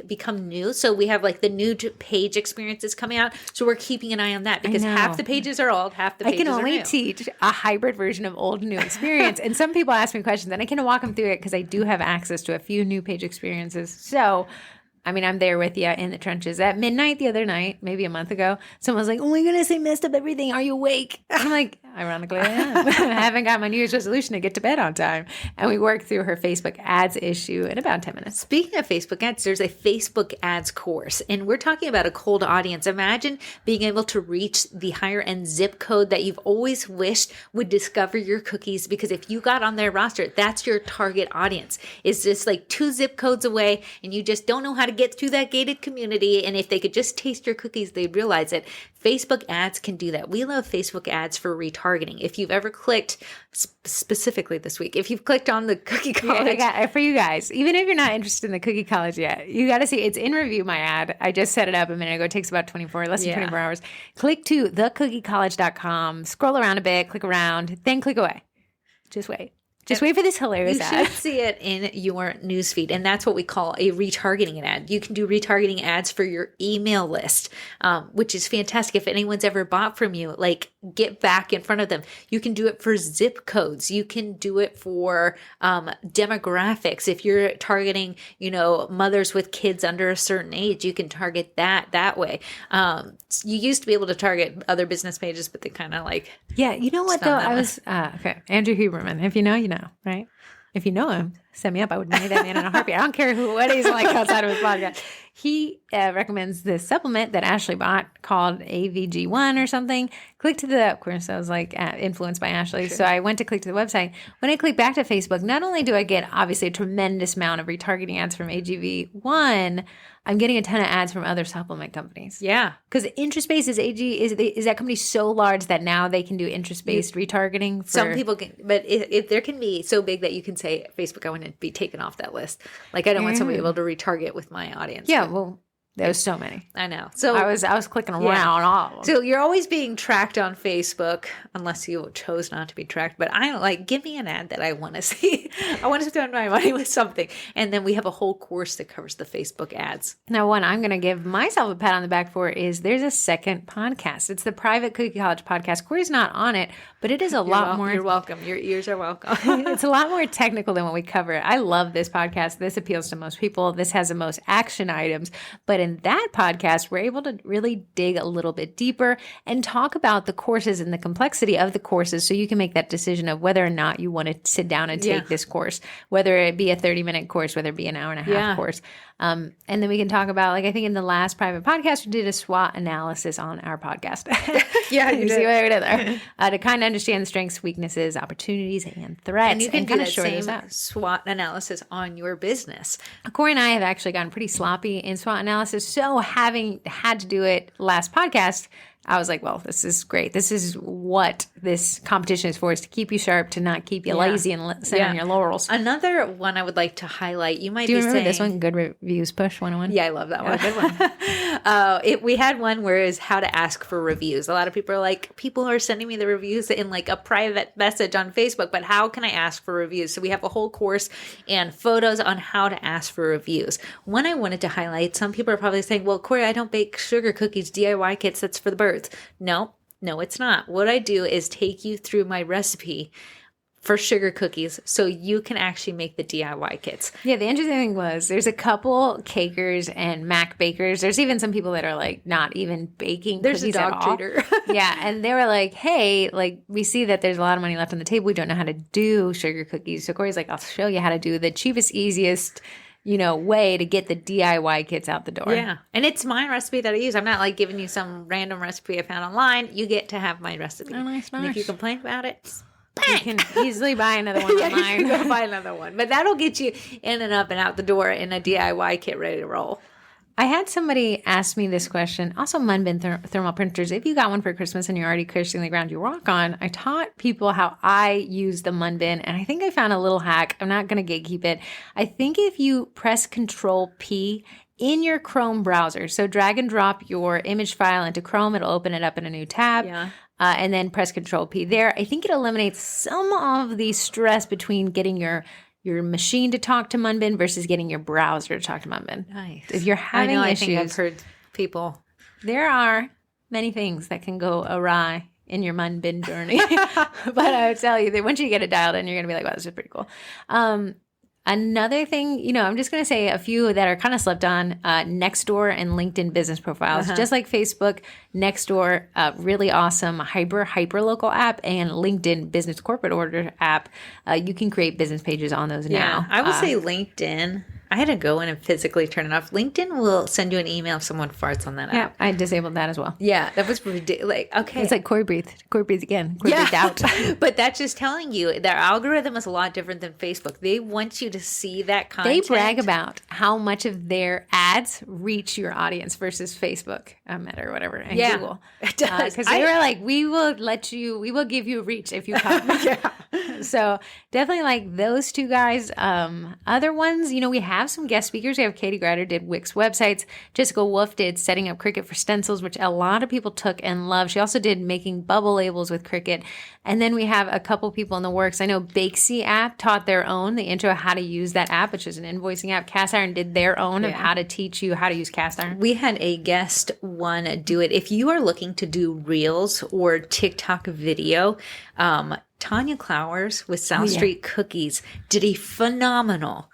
become new. So we have the new page experiences coming out. So we're keeping an eye on that, because half the pages are old, half the pages are new. I can only teach a hybrid version of old and new experience. And some people ask me questions, and I can walk them through it because I do have access to a few new page experiences. So, I'm there with you in the trenches. At midnight the other night, maybe a month ago, someone was like, oh my goodness, I messed up everything. Are you awake? I'm like, ironically, I am. I haven't got my New Year's resolution to get to bed on time. And we worked through her Facebook ads issue in about 10 minutes. Speaking of Facebook ads, there's a Facebook ads course, and we're talking about a cold audience. Imagine being able to reach the higher end zip code that you've always wished would discover your cookies, because if you got on their roster, that's your target audience. It's just 2 zip codes away, and you just don't know how to get through that gated community. And if they could just taste your cookies, they'd realize it. Facebook ads can do that. We love Facebook ads for retargeting. If you've ever clicked, specifically this week, if you've clicked on the Cookie College. For you guys, even if you're not interested in the Cookie College yet, you got to see, it's in review, my ad. I just set it up a minute ago. It takes about less than 24 hours. Click to thecookie-college.com, scroll around a bit, click around, then click away. Just wait. Just wait for this hilarious ad. You should see it in your newsfeed, and that's what we call a retargeting ad. You can do retargeting ads for your email list, which is fantastic. If anyone's ever bought from you, get back in front of them. You can do it for zip codes. You can do it for demographics. If you're targeting, mothers with kids under a certain age, you can target that way. You used to be able to target other business pages, but they kind of like... Yeah, you know what, though? I was... okay, Andrew Huberman. If you know, you know, right? If you know him, set me up. I would marry that man in a heartbeat. I don't care what he's like outside of his podcast. He recommends this supplement that Ashley bought called AVG1 or something. Click to of course, I was like influenced by Ashley. Sure. So I went to click to the website. When I click back to Facebook, not only do I get obviously a tremendous amount of retargeting ads from AGV1, I'm getting a ton of ads from other supplement companies. Yeah. Because interest-based is that company so large that now they can do interest-based retargeting for... Some people can, but if there can be so big that you can say, Facebook, I want to be taken off that list. Like, I don't want somebody able to retarget with my audience. Yeah, well... There's so many. I know. So I was clicking around all of them. So you're always being tracked on Facebook, unless you chose not to be tracked. But I like, give me an ad that I want to see. I want to spend my money with something. And then we have a whole course that covers the Facebook ads. Now, one I'm going to give myself a pat on the back for is there's a second podcast. It's the Private Cookie College podcast. Corey's not on it, but it is a lot more. You're welcome. Your ears are welcome. It's a lot more technical than what we cover. I love this podcast. This appeals to most people. This has the most action items. But in that podcast, we're able to really dig a little bit deeper and talk about the courses and the complexity of the courses so you can make that decision of whether or not you want to sit down and take this course, whether it be a 30-minute course, whether it be an hour and a half course. And then we can talk about, like, I think in the last private podcast, we did a SWOT analysis on our podcast. Yeah, you see what we did there? To kind of understand the strengths, weaknesses, opportunities, and threats. And you can do kind of that same SWOT analysis on your business. Corey and I have actually gotten pretty sloppy in SWOT analysis. So having had to do it last podcast, I was like, well, this is great. This is what this competition is for, is to keep you sharp, to not keep you lazy and sit on your laurels. Another one I would like to highlight, you might do you be remember saying, this one, Good Reviews Push 101? Yeah, I love that one. Good one. We had one where it's how to ask for reviews. A lot of people are like, people are sending me the reviews in like a private message on Facebook, but how can I ask for reviews? So we have a whole course and photos on how to ask for reviews. One I wanted to highlight, some people are probably saying, well, Corey, I don't bake sugar cookies, DIY kits, that's for the birds. No, it's not. What I do is take you through my recipe for sugar cookies so you can actually make the DIY kits. Yeah, the interesting thing was there's a couple cakers and Mac bakers. There's even some people that are like not even baking there's cookies a dog at all. treater. Yeah, and they were like, hey, like we see that there's a lot of money left on the table. We don't know how to do sugar cookies. So Corey's like, I'll show you how to do the cheapest, easiest way to get the DIY kits out the door. Yeah. And it's my recipe that I use. I'm not like giving you some random recipe I found online. You get to have my recipe. Oh, nice. And if you complain about it, you can easily buy another one online. You can go buy another one. But that'll get you in and up and out the door in a DIY kit ready to roll. I had somebody ask me this question. Also, Munbin thermal printers. If you got one for Christmas and you're already cushioning the ground you walk on, I taught people how I use the Munbin, and I think I found a little hack. I'm not going to gatekeep it. I think if you press Control P in your Chrome browser, so drag and drop your image file into Chrome, it'll open it up in a new tab. Yeah. And then press Control P there. I think it eliminates some of the stress between getting your machine to talk to Munbin versus getting your browser to talk to Munbin. Nice. If you're having I issues, think I've heard people. There are many things that can go awry in your Munbin journey. But I would tell you that once you get it dialed in, you're going to be like, wow, this is pretty cool. Another thing, I'm just going to say a few that are kind of slept on, Nextdoor and LinkedIn business profiles. Just like Facebook, Nextdoor, really awesome hyper-local app, and LinkedIn business corporate order app. You can create business pages on those now. I would say LinkedIn. I had to go in and physically turn it off. LinkedIn will send you an email if someone farts on that app. I disabled that as well. Yeah, that was ridiculous. Like, okay. It's like Corey breathed. Corey breathed again. Corey breathed out. But that's just telling you their algorithm is a lot different than Facebook. They want you to see that content. They brag about how much of their ads reach your audience versus Facebook, Meta or whatever, and Google. It does. Because they were like, we will give you reach if you come. So definitely like those two guys. Other ones, we have some guest speakers. We have Katie Grider did Wix websites. Jessica Wolf did setting up Cricut for stencils, which a lot of people took and loved. She also did making bubble labels with Cricut. And then we have a couple people in the works. I know Bakesy app taught their own, the intro of how to use that app, which is an invoicing app. Cast Iron did their own of how to teach teach you how to use cast iron? We had a guest one do it. If you are looking to do Reels or TikTok video, Tanya Clowers with South Street Cookies did a phenomenal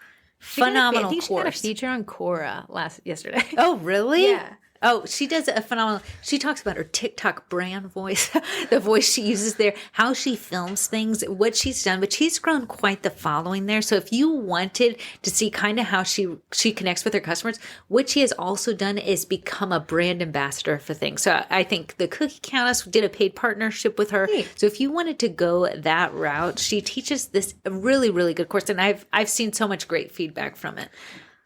I think course. She got a feature on Quora yesterday. Oh, really? Yeah. Oh, she does a phenomenal. She talks about her TikTok brand voice, the voice she uses there, how she films things, what she's done. But she's grown quite the following there. So if you wanted to see kind of how she connects with her customers, what she has also done is become a brand ambassador for things. So I think the Cookie Countess did a paid partnership with her. Right. So if you wanted to go that route, she teaches this really, really good course, and I've seen so much great feedback from it.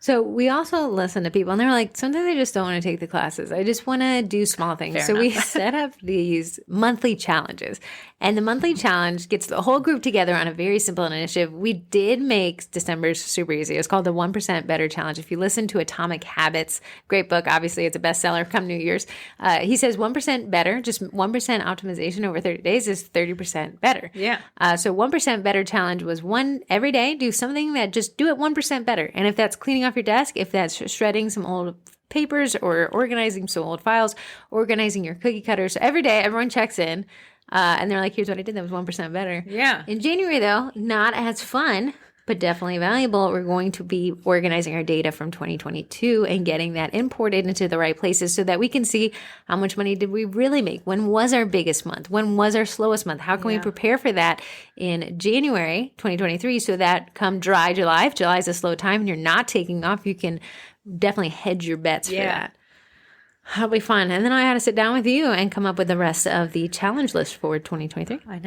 So we also listen to people, and they're like, sometimes I just don't want to take the classes. I just want to do small things. Fair enough. We set up these monthly challenges, and the monthly challenge gets the whole group together on a very simple initiative. We did make December's super easy. It's called the 1% Better Challenge. If you listen to Atomic Habits, great book, obviously it's a bestseller come New Year's. He says 1% better, just 1% optimization over 30 days is 30% better. Yeah. So 1% Better Challenge was one every day, do something that just do it 1% better. And if that's cleaning off your desk, if that's shredding some old papers or organizing some old files, organizing your cookie cutters. So every day, everyone checks in and they're like, here's what I did that was 1% better. Yeah. In January, though, not as fun, but definitely valuable. We're going to be organizing our data from 2022 and getting that imported into the right places so that we can see how much money did we really make? When was our biggest month? When was our slowest month? How can we prepare for that in January 2023 so that come dry July, if July is a slow time and you're not taking off, you can definitely hedge your bets for that. That'll be fun. And then I had to sit down with you and come up with the rest of the challenge list for 2023. I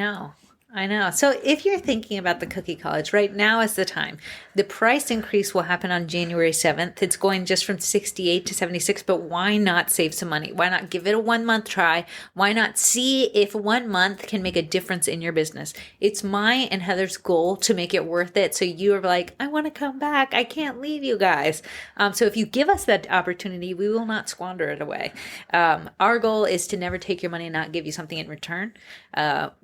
know. So if you're thinking about the Cookie College, right now is the time. The price increase will happen on January 7th. It's going just from $68 to $76, but why not save some money? Why not give it a 1 month try? Why not see if 1 month can make a difference in your business? It's my and Heather's goal to make it worth it. So you are like, I want to come back. I can't leave you guys. So if you give us that opportunity, we will not squander it away. Our goal is to never take your money and not give you something in return.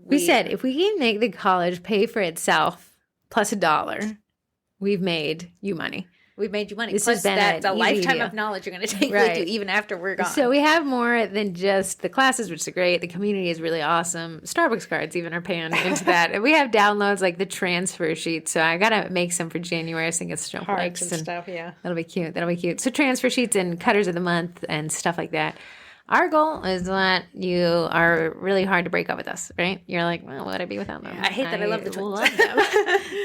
We said if we can make the college pay for itself plus $1, we've made you money. We've made you money. This Plus, has been that's a lifetime deal. of knowledge you're going to take with you even after we're gone. So we have more than just the classes, which is great. The community is really awesome. Starbucks cards even are paying into that. And we have downloads like the transfer sheet. So I got to make some for January. I think it's snowflakes and stuff, yeah. That'll be cute. So transfer sheets and cutters of the month and stuff like that. Our goal is that you are really hard to break up with us, right? You're like, well, what would I be without them? I hate that I love the twins. Love them.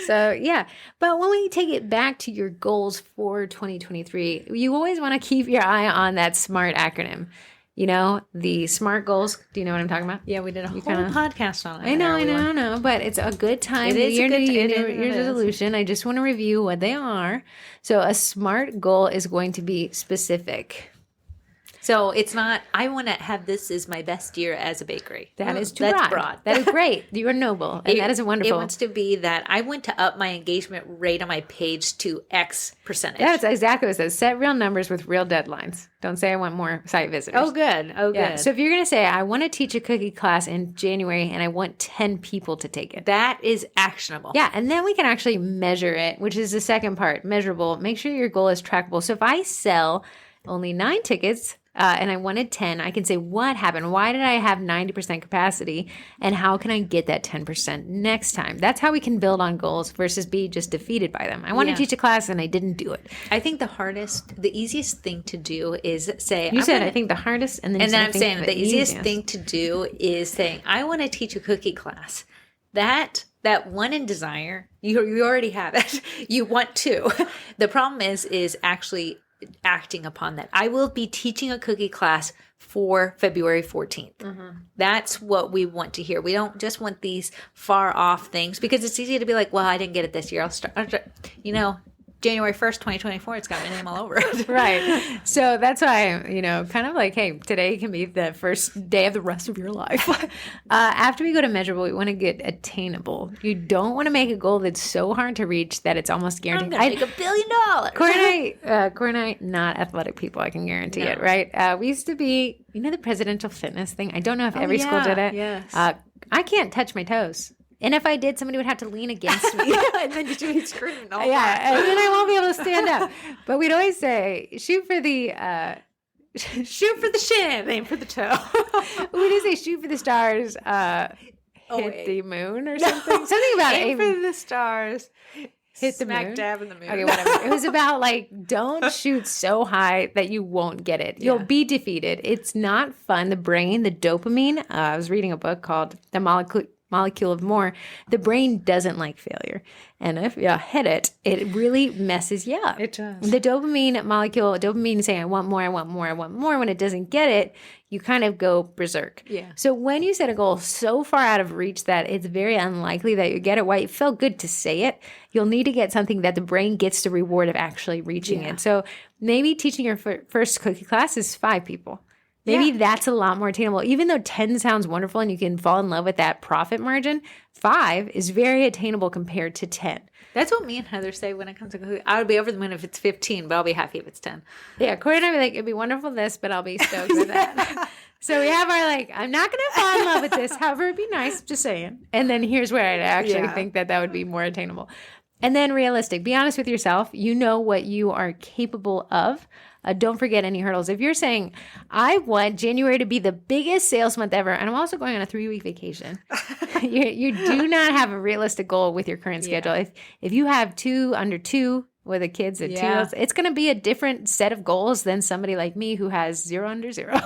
So, yeah. But when we take it back to your goals for 2023, you always want to keep your eye on that SMART acronym. You know, the SMART goals. Do you know what I'm talking about? Yeah, we did a whole podcast on it. I know. But it's a good time. It is a good Year's resolution. I just want to review what they are. So a SMART goal is going to be specific. So it's not, I want to have this as my best year as a bakery. That is too broad. That is great. You are noble. And that is wonderful. It wants to be that I want to up my engagement rate on my page to X percentage. That's exactly what it says. Set real numbers with real deadlines. Don't say I want more site visitors. Oh, good. Good. So if you're going to say, I want to teach a cookie class in January and I want 10 people to take it. That is actionable. Yeah. And then we can actually measure it, which is the second part, measurable. Make sure your goal is trackable. So if I sell only 9 tickets, and I wanted 10, I can say, what happened? Why did I have 90% capacity? And how can I get that 10% next time? That's how we can build on goals versus be just defeated by them. I want to teach a class and I didn't do it. I think the easiest thing to do is say, I think the hardest, and then I'm saying the easiest thing to do is saying, I want to teach a cookie class. That one in desire, you already have it. You want to. The problem is actually acting upon that. I will be teaching a cookie class for February 14th. Mm-hmm. That's what we want to hear. We don't just want these far off things because it's easy to be like, well, I didn't get it this year. I'll start January 1st, 2024, it's got my name all over it. Right. So that's why, kind of like, hey, today can be the first day of the rest of your life. After we go to measurable, we want to get attainable. You don't want to make a goal that's so hard to reach that it's almost guaranteed. I'm going to make $1 billion. Corey and I, not athletic people, I can guarantee it, right? We used to be, the presidential fitness thing. I don't know if every school did it. Yes. I can't touch my toes And if I did, somebody would have to lean against me. And then you'd be screaming all yeah, and then I won't be able to stand up. But we'd always say, shoot for the shin, aim for the toe. We did say shoot for the stars, hit the moon or something. Something about aim for the stars. Hit the smack moon. Dab in the moon. Okay, whatever. It was about like, don't shoot so high that you won't get it. You'll be defeated. It's not fun. The brain, the dopamine. I was reading a book called The Molecule of More. The brain doesn't like failure. And if you hit it, it really messes you up. It does. The dopamine molecule, dopamine saying, I want more, I want more, I want more. When it doesn't get it, you kind of go berserk. Yeah. So when you set a goal so far out of reach that it's very unlikely that you get it, while it felt good to say it, you'll need to get something that the brain gets the reward of actually reaching it. So maybe teaching your first cookie class is 5 people. Maybe that's a lot more attainable. Even though 10 sounds wonderful and you can fall in love with that profit margin, 5 is very attainable compared to 10. That's what me and Heather say when it comes to cooking. I would be over the moon if it's 15, but I'll be happy if it's 10. Yeah, Corey and I be like, it'd be wonderful this, but I'll be stoked with that. So we have our like, I'm not going to fall in love with this. However, it'd be nice, just saying. And then here's where I actually think that would be more attainable. And then realistic. Be honest with yourself. You know what you are capable of. Don't forget any hurdles. If you're saying, I want January to be the biggest sales month ever, and I'm also going on a 3-week vacation, you do not have a realistic goal with your current schedule. If you have 2 under 2 with the kids at 2, it's going to be a different set of goals than somebody like me who has 0 under 0.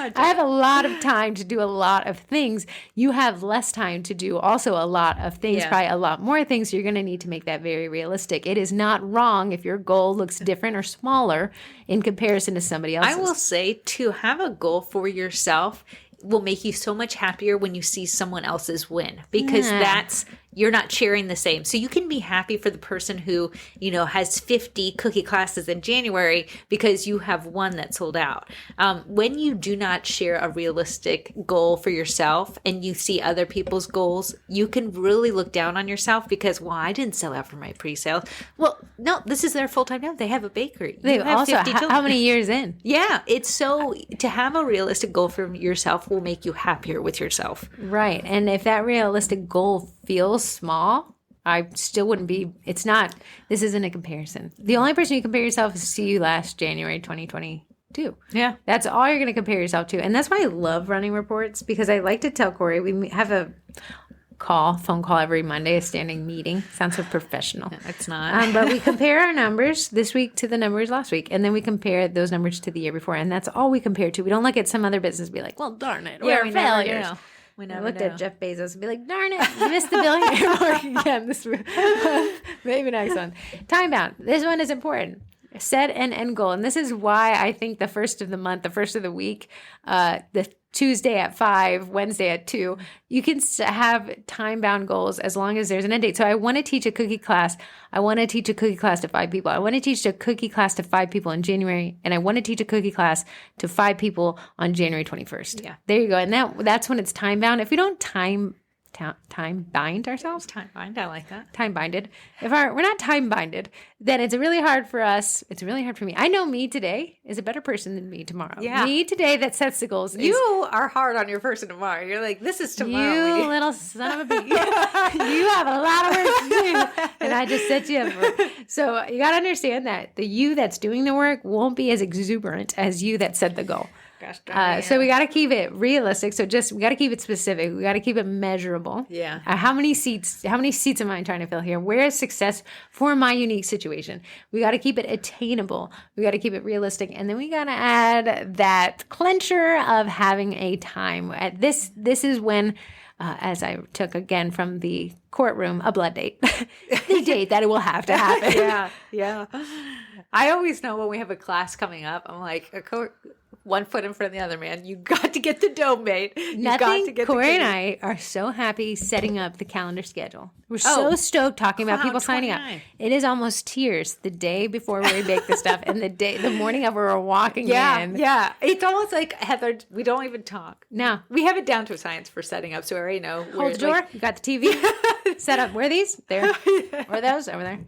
I have a lot of time to do a lot of things. You have less time to do also a lot of things, probably a lot more things. So you're going to need to make that very realistic. It is not wrong if your goal looks different or smaller in comparison to somebody else's. I will say to have a goal for yourself will make you so much happier when you see someone else's win, because that's, you're not sharing the same. So you can be happy for the person who, you know, has 50 cookie classes in January because you have one that sold out. When you do not share a realistic goal for yourself and you see other people's goals, you can really look down on yourself because, well, I didn't sell out for my pre-sale. Well, no, this is their full-time job. They have a bakery. They also, how many years in? Yeah, it's so, to have a realistic goal for yourself will make you happier with yourself. Right. And if that realistic goal feels small, I still wouldn't be, it's not, this isn't a comparison. The only person you compare yourself is to you last January 2022. Yeah. That's all you're going to compare yourself to. And that's why I love running reports, because I like to tell Corey, we have a phone call every Monday, a standing meeting. Sounds so professional. It's not. But we compare our numbers this week to the numbers last week. And then we compare those numbers to the year before. And that's all we compare to. We don't look at some other business and be like, well, darn it, we're failures. We never looked at Jeff Bezos and be like, darn it, you missed the billionaire mark again this month. Maybe next one. Time bound. This one is important. Set an end goal. And this is why I think the first of the month, the first of the week, the Tuesday at 5, Wednesday at 2, you can have time-bound goals as long as there's an end date. So I want to teach a cookie class. I want to teach a cookie class to 5 people. I want to teach a cookie class to 5 people in January, and I want to teach a cookie class to 5 people on January 21st. Yeah. There you go. And that's when it's time-bound. If we don't time bind ourselves. Time bind, I like that. Time binded. If we're not time binded, then it's really hard for us. It's really hard for me. I know me today is a better person than me tomorrow. Yeah. Me today that sets the goals. You are hard on your person tomorrow. You're like, this is tomorrow. You little son of a bitch. You have a lot of work to do. And I just set you up for it. So you got to understand that the you that's doing the work won't be as exuberant as you that set the goal. So we got to keep it realistic. So we got to keep it specific. We got to keep it measurable. Yeah. How many seats am I trying to fill here? Where is success for my unique situation? We got to keep it attainable. We got to keep it realistic. And then we got to add that clincher of having a time. This is when, as I took again from the courtroom, a blood date, the date that it will have to happen. Yeah. I always know when we have a class coming up, I'm like, one foot in front of the other, man. You got to get the dough made. Corey and I are so happy setting up the calendar schedule. We're so stoked talking about people signing up. It is almost tears the day before we bake the stuff and the morning of we're walking in. Yeah. It's almost like, Heather, we don't even talk. No. We have it down to a science for setting up, so I already know. Hold the door. You got the TV set up. Where are these? There. Where are those? Over there.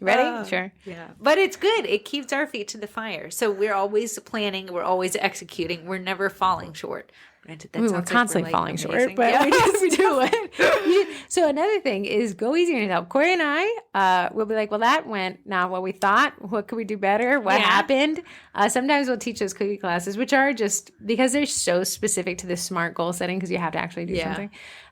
You ready? Sure. Yeah. But it's good. It keeps our feet to the fire. So we're always planning. We're always executing. We're never falling short. Granted, I mean, we're sounds constantly falling amazing. short, but we just do it. So another thing is go easy on yourself. Corey and I will be like, well, that went not what we thought. What could we do better? What happened? Sometimes we'll teach those cookie classes, which are just because they're so specific to this SMART goal setting because you have to actually do something.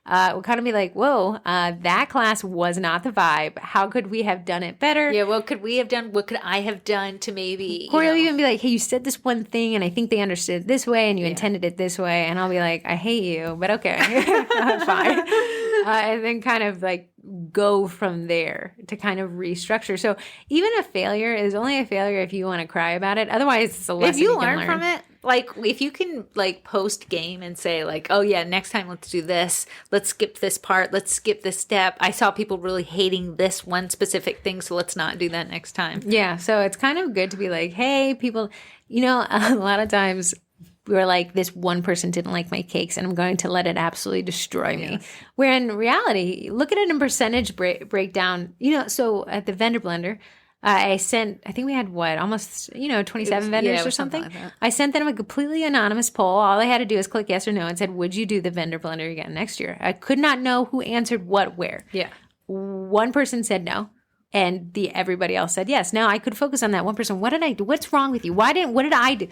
We'll kind of be like, whoa, that class was not the vibe. How could we have done it better? Yeah, what could we have done? What could I have done to maybe... Corey will even be like, hey, you said this one thing, and I think they understood it this way, and you intended it this way. And I'll be like, I hate you, but okay. Fine. And then kind of like go from there to kind of restructure. So even a failure is only a failure if you want to cry about it. Otherwise, it's a lesson if you learn from it. Like, if you can, like, post game and say, like, oh, yeah, next time let's do this. Let's skip this part. Let's skip this step. I saw people really hating this one specific thing, so let's not do that next time. Yeah, so it's kind of good to be like, hey, people, you know, a lot of times we're like, this one person didn't like my cakes and I'm going to let it absolutely destroy me. Yes. Where in reality, look at it in percentage breakdown. You know, so at the vendor blender, I think we had almost, 27 vendors or something. Like I sent them a completely anonymous poll. All I had to do is click yes or no and said, would you do the vendor blender again next year? I could not know who answered what where. Yeah. One person said no. And everybody else said yes. Now I could focus on that one person. What did I do? What's wrong with you? What did I do?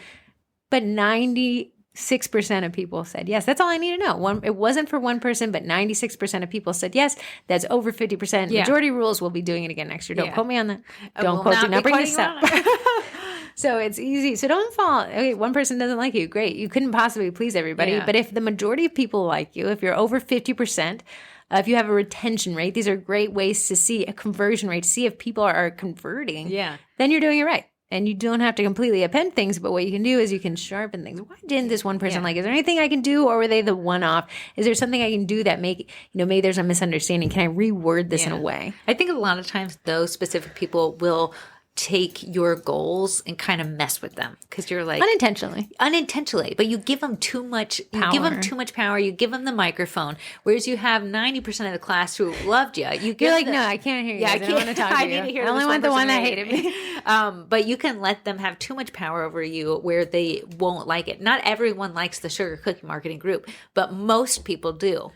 But 96% of people said yes. That's all I need to know. It wasn't for one person, but 96% of people said yes. That's over 50%. Yeah. Majority rules, we'll be doing it again next year. Don't quote me on that. Don't quote me. Not bring this up. So it's easy. So don't fall. Okay, one person doesn't like you. Great. You couldn't possibly please everybody. Yeah. But if the majority of people like you, if you're over 50%, if you have a retention rate, these are great ways to see a conversion rate, to see if people are converting. Yeah. Then you're doing it right. And you don't have to completely append things, but what you can do is you can sharpen things. Why didn't this one person like? Is there anything I can do, or were they the one-off? Is there something I can do that maybe there's a misunderstanding? Can I reword this in a way? I think a lot of times those specific people will take your goals and kind of mess with them because you're like unintentionally, but you give them too much power. You give them the microphone, whereas you have 90% of the class who loved you. You're like, no, I can't hear you. I don't want to talk to you. I only want the one that hated me. But you can let them have too much power over you where they won't like it. Not everyone likes the Sugar Cookie Marketing Group, but most people do.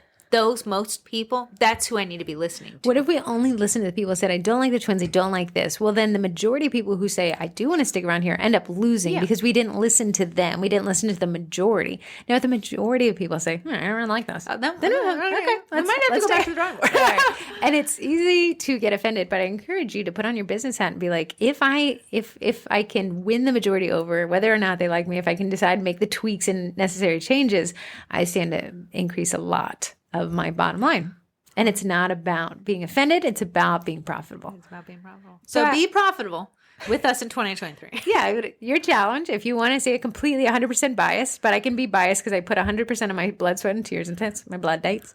Most people, that's who I need to be listening to. What if we only listen to the people who said, I don't like the twins, I don't like this? Well, then the majority of people who say, I do want to stick around here end up losing because we didn't listen to them. We didn't listen to the majority. Now, if the majority of people say, I don't like this. Okay, I might have to go back to the drawing board. Right. And it's easy to get offended, but I encourage you to put on your business hat and be like, if I can win the majority over, whether or not they like me, if I can decide to make the tweaks and necessary changes, I stand to increase a lot of my bottom line. And it's not about being offended. It's about being profitable. It's about being profitable. So be profitable with us in 2023. Yeah, your challenge, if you want to say a completely 100% biased, but I can be biased because I put 100% of my blood, sweat, and tears into my blood dates,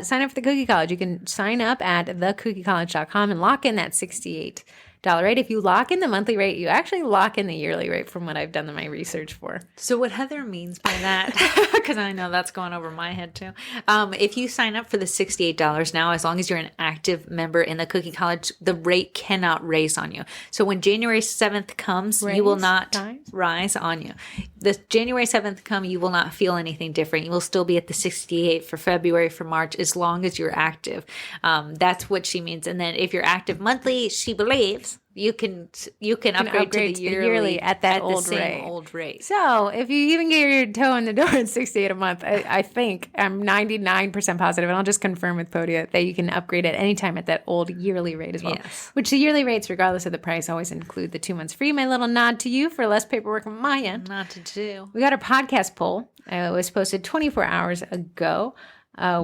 sign up for the Cookie College. You can sign up at thecookie-college.com and lock in that $68 rate. If you lock in the monthly rate, you actually lock in the yearly rate from what I've done my research for. So what Heather means by that, because I know that's going over my head too. If you sign up for the $68 now, as long as you're an active member in the Cookie College, the rate cannot raise on you. So when January 7th comes, you will not rise on you. The January 7th come, you will not feel anything different. You will still be at the 68 for February, for March, as long as you're active. That's what she means. And then if you're active monthly, she believes you can upgrade to the yearly at that old rate. So if you even get your toe in the door at $68 a month, I think I'm 99% positive, and I'll just confirm with Podia that you can upgrade at any time at that old yearly rate as well. Yes. Which the yearly rates, regardless of the price, always include the 2 months free. My little nod to you for less paperwork on my end. Not to do. We got our podcast poll. It was posted 24 hours ago.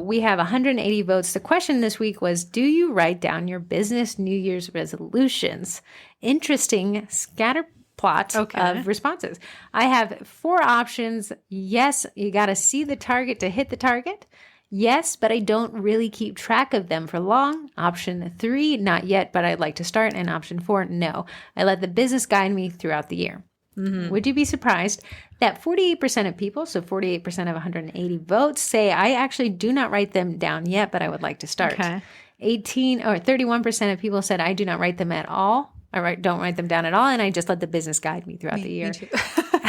We have 180 votes. The question this week was, do you write down your business New Year's resolutions? Interesting scatter plot of responses. I have 4 options. Yes, you got to see the target to hit the target. Yes, but I don't really keep track of them for long. Option 3, not yet, but I'd like to start. And option 4, no. I let the business guide me throughout the year. Mm-hmm. Would you be surprised that 48% of people, so 48% of 180 votes, say I actually do not write them down yet, but I would like to start. 31% of people said I do not write them at all. Don't write them down at all, and I just let the business guide me throughout the year. Me too.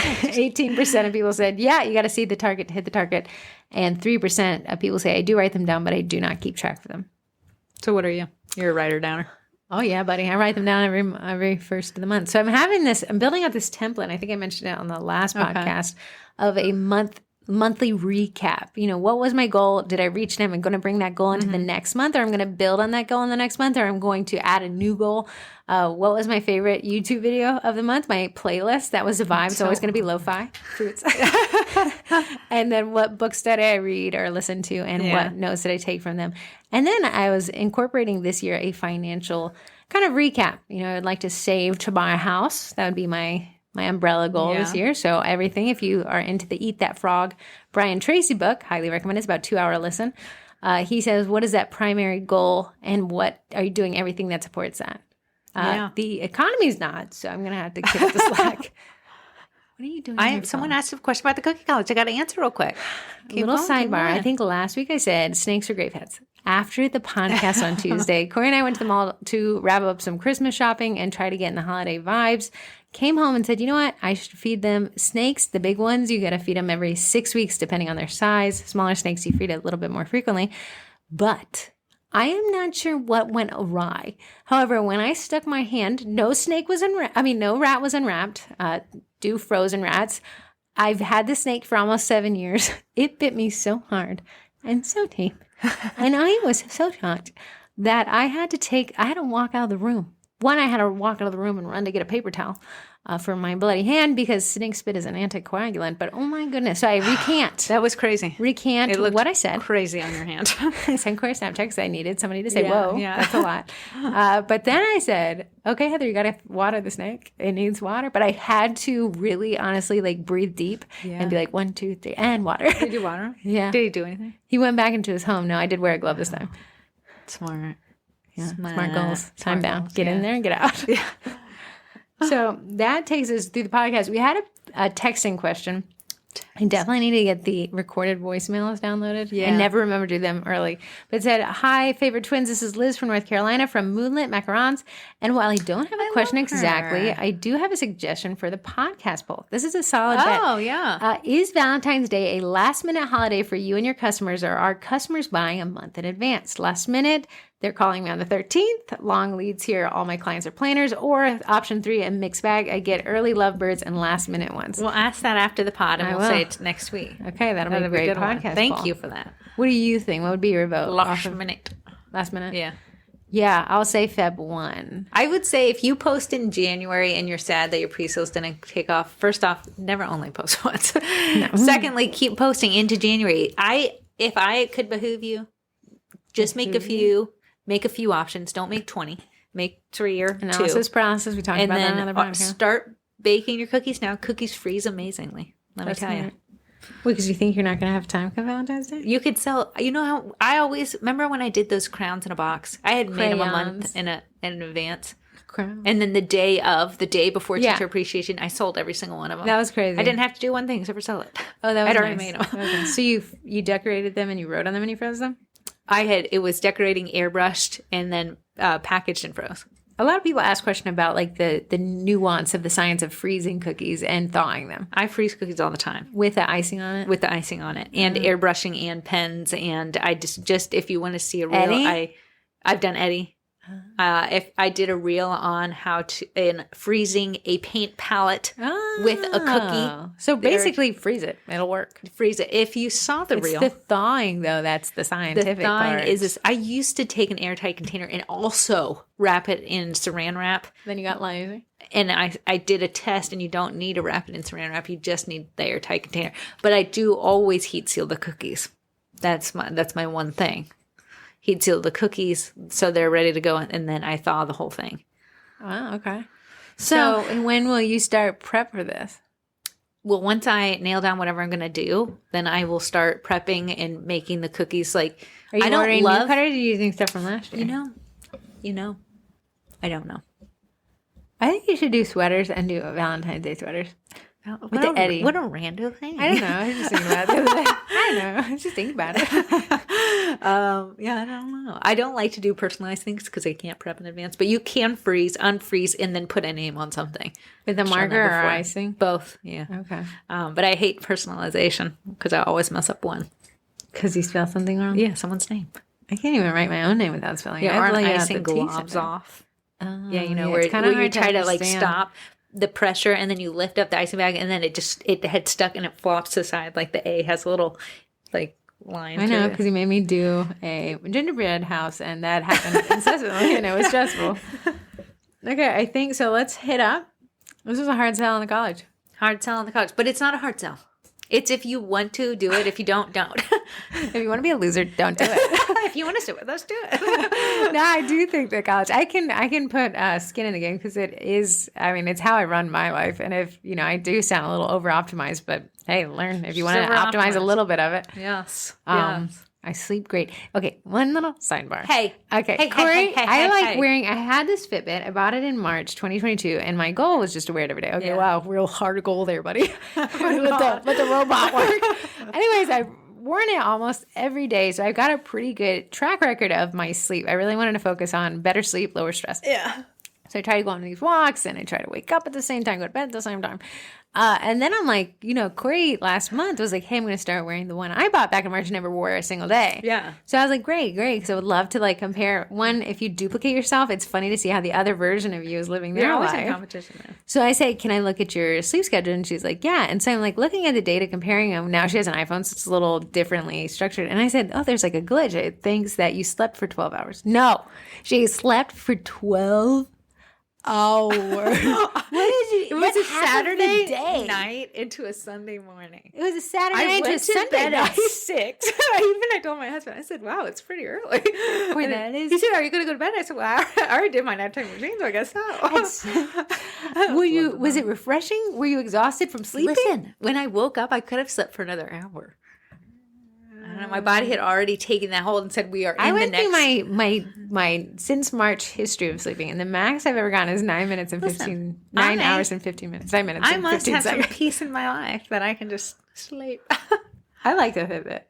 18% of people said, yeah, you got to see the target to hit the target. And 3% of people say, I do write them down, but I do not keep track of them. So what are you? You're a writer downer. Oh yeah, buddy. I write them down every first of the month. So I'm building out this template. I think I mentioned it on the last podcast of a monthly recap. You know, what was my goal? Did I reach them? I'm going to bring that goal into the next month, or I'm going to build on that goal in the next month, or I'm going to add a new goal. What was my favorite YouTube video of the month? My playlist. That was the vibe. It's always going to be lo-fi fruits. And then what books did I read or listen to, and what notes did I take from them? And then I was incorporating this year a financial kind of recap. You know, I'd like to save to buy a house. That would be my umbrella goal this year. So everything, if you are into the Eat That Frog, Brian Tracy book, highly recommend. It's about 2-hour listen. He says, what is that primary goal, and what are you doing everything that supports that? The economy's not, so I'm going to have to give it the slack. What are you doing? Someone asked a question about the cookie college. I got to answer real quick. Little sidebar. I think last week I said snakes are grapeheads. After the podcast on Tuesday, Corey and I went to the mall to wrap up some Christmas shopping and try to get in the holiday vibes. Came home and said, you know what? I should feed them snakes, the big ones. You got to feed them every 6 weeks, depending on their size. Smaller snakes, you feed a little bit more frequently. But I am not sure what went awry. However, when I stuck my hand, no rat was unwrapped. Do frozen rats. I've had the snake for almost 7 years. It bit me so hard and so deep. And I was so shocked that I had to walk out of the room. One, I had to walk out of the room and run to get a paper towel for my bloody hand, because snake spit is an anticoagulant. But oh my goodness. So I recant. That was crazy. Recant what I said. Crazy on your hand. I sent Corey Snapchat because I needed somebody to say, whoa, that's a lot. But then I said, okay, Heather, you got to water the snake. It needs water. But I had to really honestly breathe deep and be like, 1, 2, 3, and water. Did you water him? Yeah. Did he do anything? He went back into his home. No, I did wear a glove this time. Smart. Yeah, smart goals. Time bound. Get in there and get out. Yeah. So that takes us through the podcast. We had a texting question. I definitely need to get the recorded voicemails downloaded. Yeah. I never remember to do them early. But it said, hi, favorite twins. This is Liz from North Carolina from Moonlit Macarons. And while I don't have a question exactly, I do have a suggestion for the podcast poll. This is a solid bet. Oh, yeah. Is Valentine's Day a last-minute holiday for you and your customers, or are customers buying a month in advance? Last minute, they're calling me on the 13th. Long leads here. All my clients are planners. Or option 3, a mixed bag. I get early lovebirds and last-minute ones. We'll ask that after the pod, and we'll say it next week. Okay, that'll be a great podcast. Thank you for that. What do you think? What would be your vote? Last minute. Last minute? Yeah. Yeah, I'll say Feb 1. I would say if you post in January and you're sad that your pre-sales didn't take off, first off, never only post once. No. Secondly, keep posting into January. If I could behoove you, just make a few options. Don't make 20. Make 3 or 2. Analysis paralysis. We talked about that in another podcast. Start baking your cookies now. Cookies freeze amazingly. Let me tell you. Wait, because you think you're not going to have time for Valentine's Day? You could sell, you know how, I always, remember when I did those crowns in a box? I had made them a month in advance. Crown. And then the day before Teacher Appreciation, I sold every single one of them. That was crazy. I didn't have to do one thing except for sell it. Oh, that was I'd already made them. Okay. So you decorated them and you wrote on them and you froze them? It was decorating, airbrushed, and then packaged and froze. A lot of people ask question about the nuance of the science of freezing cookies and thawing them. I freeze cookies all the time. With the icing on it? With the icing on it. And airbrushing and pens. And I just if you want to see a reel, Eddie? I've done Eddie. If I did a reel on how to in freezing a paint palette with a cookie. So basically freeze it. It'll work. Freeze it. If you saw the reel. It's the thawing though. That's the scientific part. Is this. I used to take an airtight container and also wrap it in saran wrap. Then you got lazy. And I did a test, and you don't need to wrap it in saran wrap. You just need the airtight container. But I do always heat seal the cookies. That's my one thing. He'd seal the cookies so they're ready to go, and then I thaw the whole thing. Oh, okay. So when will you start prep for this? Well, once I nail down whatever I'm going to do, then I will start prepping and making the cookies. Like, are you ordering new cutters, or are you using stuff from last year? You know, I don't know. I think you should do sweaters and do Valentine's Day sweaters. with the Eddie. What a rando thing. I don't know. I was just thinking about it the other day. I don't know. I was just thinking about it. Yeah, I don't know. I don't like to do personalized things because I can't prep in advance. But you can freeze, unfreeze, and then put a name on something. With the marker or icing? Both, yeah. Okay. But I hate personalization because I always mess up one. Because you spell something wrong? Yeah, someone's name. I can't even write my own name without spelling it. Yeah, or icing globs off. Yeah, where you try to like stop the pressure and then you lift up the icing bag and then it had stuck and it flops to the side like the A has a little like line. I know, because you made me do a gingerbread house and that happened incessantly and it was stressful. Okay, I think so. Let's hit up. This was a hard sell in the college. Hard sell in the college, but it's not a hard sell. It's if you want to do it. If you don't. If you want to be a loser, don't do it. If you want to sit with us, do it. No, I do think that college, I can put skin in the game because it is, I mean, it's how I run my life. And if, I do sound a little over-optimized, but hey, learn if you want to optimize a little bit of it. Yes. I sleep great. Okay, one little sidebar. Hey. Okay, hey, Corey, I like wearing, I had this Fitbit. I bought it in March 2022, and my goal was just to wear it every day. Okay, wow, real hard goal there, buddy. Let the robot work. Anyways, I've worn it almost every day, so I've got a pretty good track record of my sleep. I really wanted to focus on better sleep, lower stress. Yeah. So I try to go on these walks, and I try to wake up at the same time, go to bed at the same time. And then I'm like, Corey last month was like, hey, I'm going to start wearing the one I bought back in March and never wore a single day. Yeah. So I was like, great. Because I would love to like compare. One, if you duplicate yourself, it's funny to see how the other version of you is living their life. Always in competition there. So I say, can I look at your sleep schedule? And she's like, yeah. And so I'm like looking at the data, comparing them. Now she has an iPhone, so it's a little differently structured. And I said, oh, there's like a glitch. It thinks that you slept for 12 hours. No, she slept for 12 hours. What did you? It was a Saturday night into a Sunday morning. It was a Saturday night into a Sunday night. At 6. I told my husband, I said, wow, it's pretty early. Boy, that is. He said, are you going to go to bed? I said, well, I already did my nighttime routine, so I guess so. Was it refreshing? Were you exhausted from sleeping? Listen, when I woke up, I could have slept for another hour. I don't know, my body had already taken that hold and said, we are in the next. I went through my since March history of sleeping, and the max I've ever gotten is 9 minutes and 15, 9 hours and 15 minutes. 9 minutes and 15 seconds. I must have some peace in my life that I can just sleep. I like the Fitbit.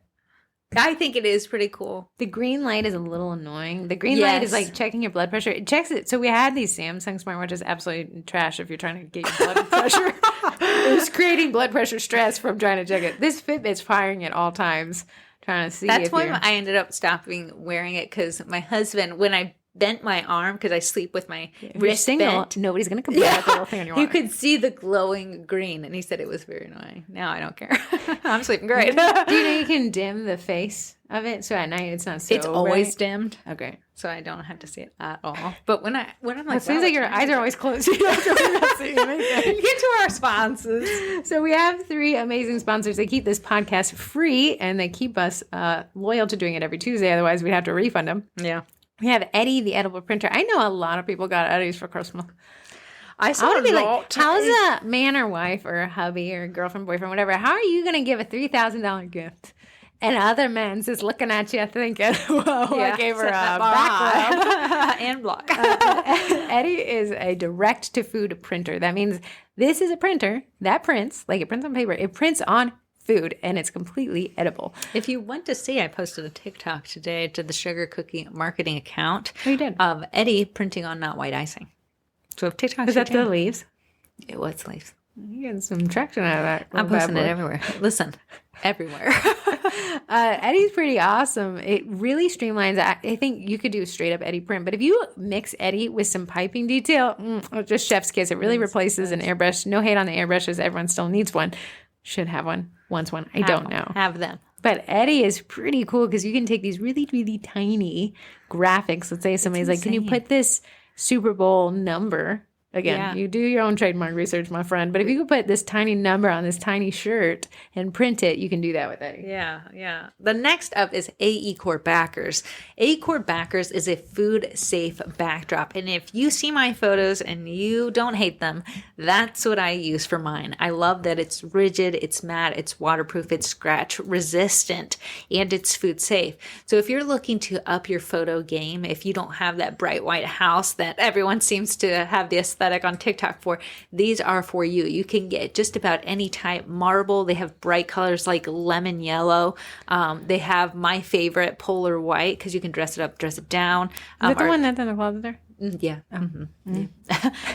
I think it is pretty cool. The green light is a little annoying. The green light is like checking your blood pressure. It checks it. So we had these Samsung smartwatches, absolutely trash if you're trying to get your blood pressure. It was creating blood pressure stress from trying to check it. This Fitbit's firing at all times. Trying to see. That's why I ended up stopping wearing it because my husband, when I bent my arm, because I sleep with my wrist bent, nobody's going to complain about the little thing on your arm. You could see the glowing green, and he said it was very annoying. Now I don't care. I'm sleeping great. Do you know you can dim the face of it so at night it's not so It's always bright? Dimmed. Okay. So I don't have to see it at all. But when I'm like, it seems like your eyes are always closed. You don't have to worry about seeing anything. Get to our sponsors. So we have 3 amazing sponsors. They keep this podcast free and they keep us loyal to doing it every Tuesday. Otherwise, we'd have to refund them. Yeah. We have Eddie, the edible printer. I know a lot of people got Eddie's for Christmas. I want to be like, how's a man or wife or a hubby or a girlfriend, boyfriend, whatever? How are you going to give a $3,000 gift? And other men's just looking at you thinking, whoa, I gave her a back rub. And block. Eddie is a direct-to-food printer. That means this is a printer that prints, like it prints on paper. It prints on food, and it's completely edible. If you want to see, I posted a TikTok today to the Sugar Cookie marketing account. Oh, you did? Of Eddie printing on not white icing. So if TikTok is that the leaves? It was leaves. You're getting some traction out of that. I'm posting it everywhere. Listen, everywhere. Eddie's pretty awesome. It really streamlines. I think you could do a straight up Eddie print, but if you mix Eddie with some piping detail, just chef's kiss. It really replaces an airbrush. No hate on the airbrushes. Everyone still needs one. Should have one. Wants one. I don't know. Have them. But Eddie is pretty cool because you can take these really, really tiny graphics. Let's say somebody's like, can you put this Super Bowl number? Again, you do your own trademark research, my friend. But if you could put this tiny number on this tiny shirt and print it, you can do that with Eddie. Yeah. The next up is AE Core Backers. AE Core Backers is a food-safe backdrop. And if you see my photos and you don't hate them, that's what I use for mine. I love that it's rigid, it's matte, it's waterproof, it's scratch resistant, and it's food safe. So if you're looking to up your photo game, if you don't have that bright white house that everyone seems to have the aesthetic aesthetic on TikTok for. These are for you. You can get just about any type marble. They have bright colors like lemon yellow. They have my favorite polar white because you can dress it up, dress it down. Is that the one that's in the closet there? Yeah.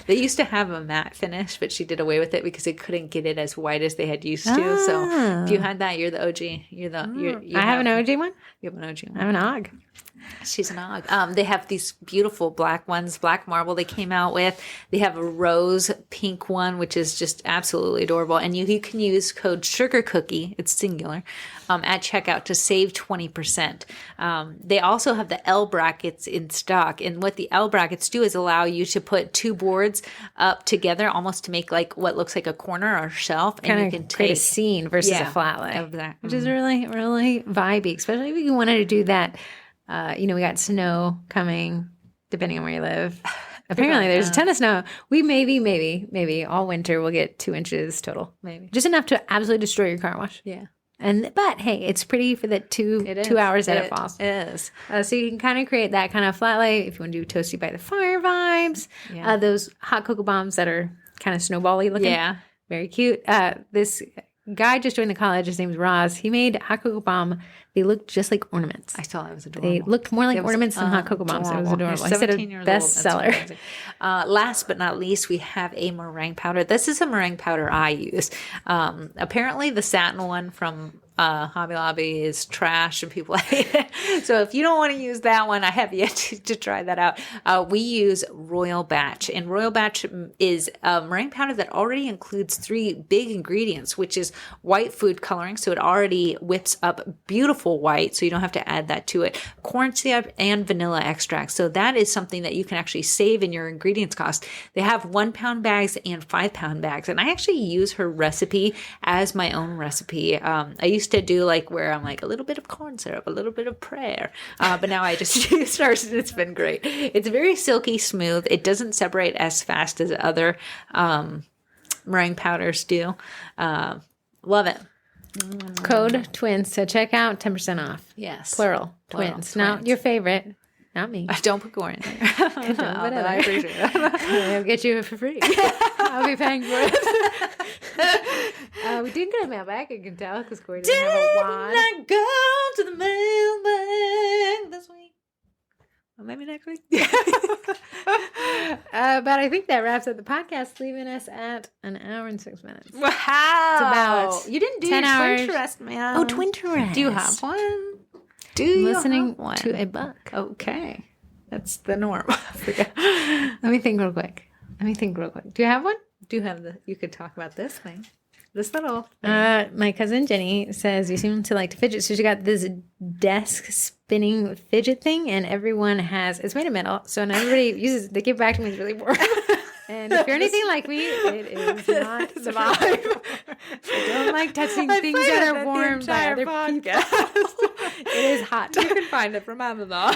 They used to have a matte finish, but she did away with it because they couldn't get it as white as they had used to. So if you had that, you're the OG. I have an OG one? You have an OG one. I have an OG. She's an OG. They have these beautiful black ones, black marble they came out with. They have a rose pink one, which is just absolutely adorable. And you can use code SUGARCOOKIE, it's singular, at checkout to save 20%. They also have the L brackets in stock. And what the L brackets do is allow you to put two boards up together almost to make like what looks like a corner or shelf. And you can create a scene versus a flat lay. Exactly. Which is really, really vibey, especially if you wanted to do that. We got snow coming, depending on where you live. Apparently, there's a ton of snow. We maybe all winter we'll get 2 inches total. Maybe. Just enough to absolutely destroy your car wash. Yeah. But hey, it's pretty for the 2 hours that it falls. It is. So you can kind of create that kind of flat lay if you want to do toasty by the fire vibes. Yeah. Those hot cocoa bombs that are kind of snowball-y looking. Yeah. Very cute. This guy just joined the college. His name's Roz. He made hot cocoa bomb. They looked just like ornaments. I saw that. It was adorable. They looked more like ornaments than hot cocoa bombs. It was adorable. I said a bestseller. Last but not least, we have a meringue powder. This is a meringue powder I use. Apparently, the satin one from Hobby Lobby is trash and people hate it. So if you don't want to use that one, I have yet to try that out. We use Royal Batch, and Royal Batch is a meringue powder that already includes 3 big ingredients, which is white food coloring. So it already whips up beautiful white, so you don't have to add that to it. Corn syrup and vanilla extract. So that is something that you can actually save in your ingredients cost. They have 1 pound bags and 5 pound bags, and I actually use her recipe as my own recipe. I used to do like where I'm like a little bit of corn syrup, a little bit of prayer, but now I just use hers and it's been great. It's very silky smooth. It doesn't separate as fast as other meringue powders do. Love it. Code twins. So check out 10% off. Yes. Plural. Twins. Not your favorite. Not me. Don't put corn in there. But I appreciate it. I'll get you for free. I'll be paying for it. We didn't get a mailbag, I can tell, because Corey didn't have a wand. Didn't I go to the mailbag this week? Well, maybe next week. But I think that wraps up the podcast, leaving us at 1 hour and 6 minutes. Wow. It's about you didn't do 10 your hours. Twinterest, man. Oh, Twinterest. Do you have one? Listening to a book. Okay. That's the norm. Let me think real quick. Do you have one? Do have you could talk about this thing. This little thing. My cousin Jenny says you seem to like to fidget. So she got this desk spinning fidget thing, and everyone has, it's made of metal. So when everybody uses it, they give it back to me. It's really warm. And if you're anything like me, it is not the vibe. I don't like touching things that are warm by other people. It is hot. You can find it from Amazon.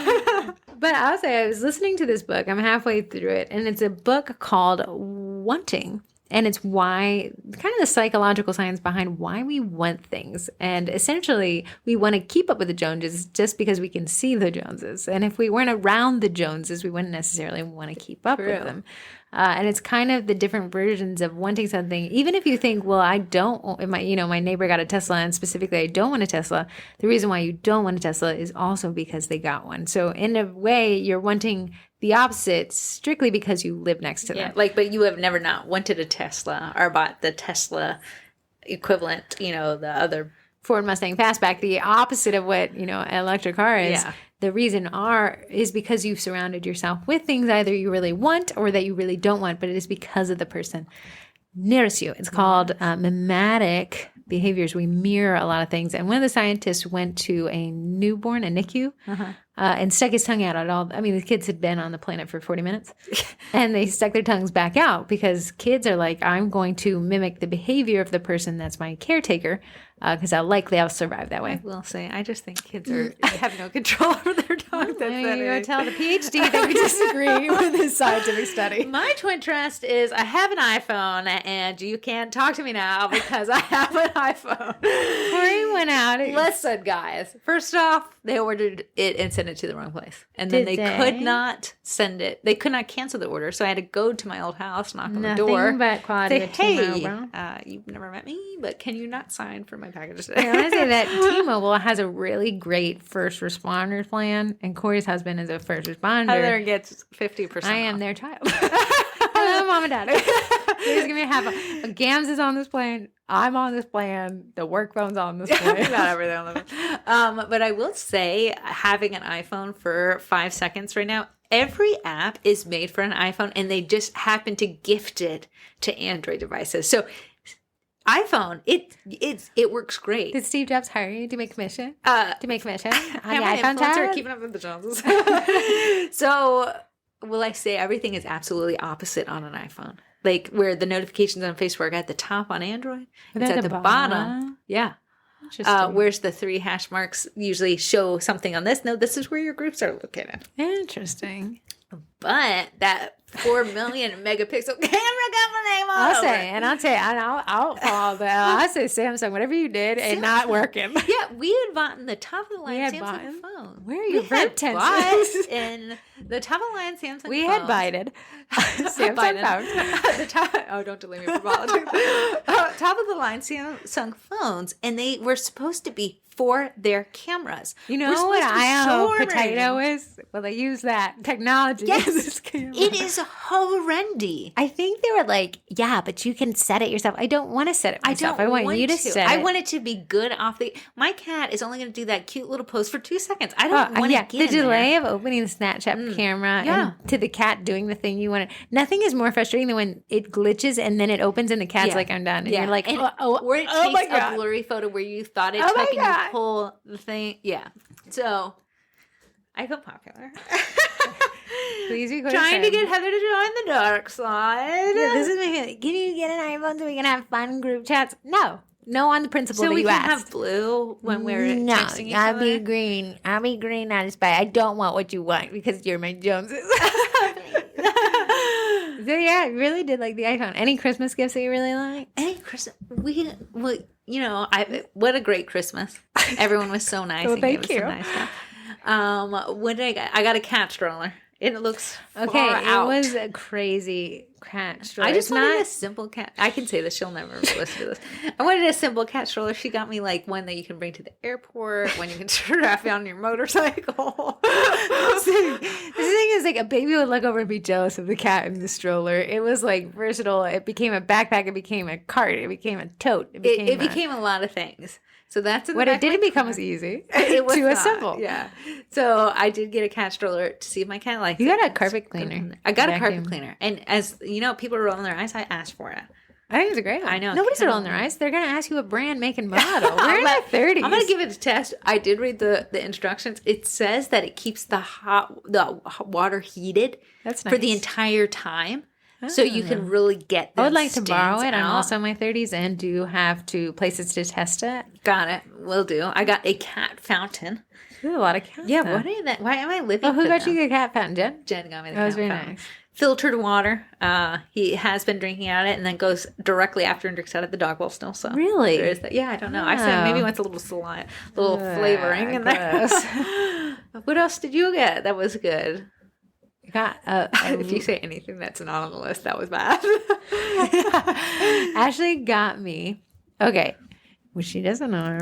But I'll say I was listening to this book. I'm halfway through it, and it's a book called Wanting. And it's why, kind of the psychological science behind why we want things. And essentially, we want to keep up with the Joneses just because we can see the Joneses. And if we weren't around the Joneses, we wouldn't necessarily want to keep up with them. And it's kind of the different versions of wanting something. Even if you think, well, I don't, my neighbor got a Tesla, and specifically I don't want a Tesla. The reason why you don't want a Tesla is also because they got one. So in a way, you're wanting the opposite strictly because you live next to them. But you have never not wanted a Tesla or bought the Tesla equivalent, the other Ford Mustang Fastback, the opposite of what, an electric car is. Yeah. The reason is because you've surrounded yourself with things either you really want or that you really don't want, but it is because of the person nearest you. It's called mimetic behaviors. We mirror a lot of things. And one of the scientists went to a newborn, a NICU, and stuck his tongue out at all. I mean, the kids had been on the planet for 40 minutes, and they stuck their tongues back out because kids are like, I'm going to mimic the behavior of the person that's my caretaker. because I'll survive that way. I will say, I just think kids have no control over their dogs. You go tell the PhD that we disagree with this scientific study. My twin trust is I have an iPhone, and you can't talk to me now because I have an iPhone. Corey went out. Listen, guys. First off, they ordered it and sent it to the wrong place. And then they could not send it. They could not cancel the order. So I had to go to my old house, knock on the door. Nothing but quality. Say, hey, you've never met me, but can you not sign for my package today? I want to say that T-Mobile has a really great first responders plan, and Corey's husband is a first responder. Heather gets 50%. I am their child. Hello, Mom and Dad. Please give me half. Gams is on this plan. I'm on this plan. The work phone's on this plan. Not everything on the phone. But I will say, having an iPhone for 5 seconds right now, every app is made for an iPhone, and they just happen to gift it to Android devices. So iPhone, it works great. Did Steve Jobs hire you to make commission? On the iPhone tower? Keeping up with the Joneses. So will I say everything is absolutely opposite on an iPhone? Like where the notifications on Facebook are at the top on Android, it's at the bottom. Yeah. Where's the 3 hash marks usually show something on this? No, this is where your groups are located. Interesting. But that 4 million megapixel camera got my name on it. I'll tell you, I'll follow that. I say Samsung, whatever you did, and not working. Yeah, we had bought the top of the line Samsung phone. Where are your verb tenses? In the top of the line Samsung we had Biden. Samsung phones. The top. Oh, don't delay me for politics. Top of the line Samsung phones, and they were supposed to be for their cameras. You know what Idaho potato is? Well, they use that technology. Yes, in this camera. It is horrendy. I think they were like, yeah, but you can set it yourself. I don't want to set it myself. I want you to set it. I want it to be good off the... My cat is only going to do that cute little pose for 2 seconds. I don't want to get the delay of opening the Snapchat camera and to the cat doing the thing you want to... Nothing is more frustrating than when it glitches and then it opens and the cat's like, I'm done. And you're like, or it takes a blurry photo where you thought it took and you pull the thing. Yeah. So, I feel popular. Please be trying to get Heather to join the dark side. Yeah, this is my... Can you get an iPhone so we can have fun group chats? No, on the principle that you asked. So we can have blue when we're texting each other? I'll be green. Out of spite. I don't want what you want because you're my Joneses. So yeah, I really did like the iPhone. Any Christmas gifts that you really like? Any Christmas? What a great Christmas. Everyone was so nice. Well, thank you. So nice stuff. What did I get? I got a cat stroller. It looks it was a crazy cat stroller. I just wanted a simple cat. I can say this. She'll never listen to this. I wanted a simple cat stroller. She got me like one that you can bring to the airport, one you can strap on your motorcycle. The thing is, like, a baby would look over and be jealous of the cat in the stroller. It was like versatile. It became a backpack. It became a cart. It became a tote. It became a lot of things. So that's what it didn't become as easy. It was to assemble. Yeah. So I did get a cat stroller to see if my cat likes it. You got a carpet cleaner. I got a carpet cleaner. And as you know, people are rolling their eyes. I asked for it. I think it's a great one. I know. Nobody's rolling their eyes. They're going to ask you a brand, make, and model. We're in our 30s. I'm going to give it a test. I did read the instructions. It says that it keeps the hot water heated for the entire time. So you can really get I would like to borrow it. I'm also in my 30s and do have 2 places to test it. Got it. Will do. I got a cat fountain. Ooh, a lot of cats. Yeah, what is that? Why am I living who got you the cat fountain, Jen? Jen got me the cat fountain. That was very nice. Filtered water. He has been drinking out of it and then goes directly after and drinks out of the dog bowl still. So really? There is that. Yeah, I don't know. I said maybe it's a little flavoring in there. What else did you get that was good? Got if you say anything that's not on the list, that was bad. Ashley got me. Okay. Which she doesn't know.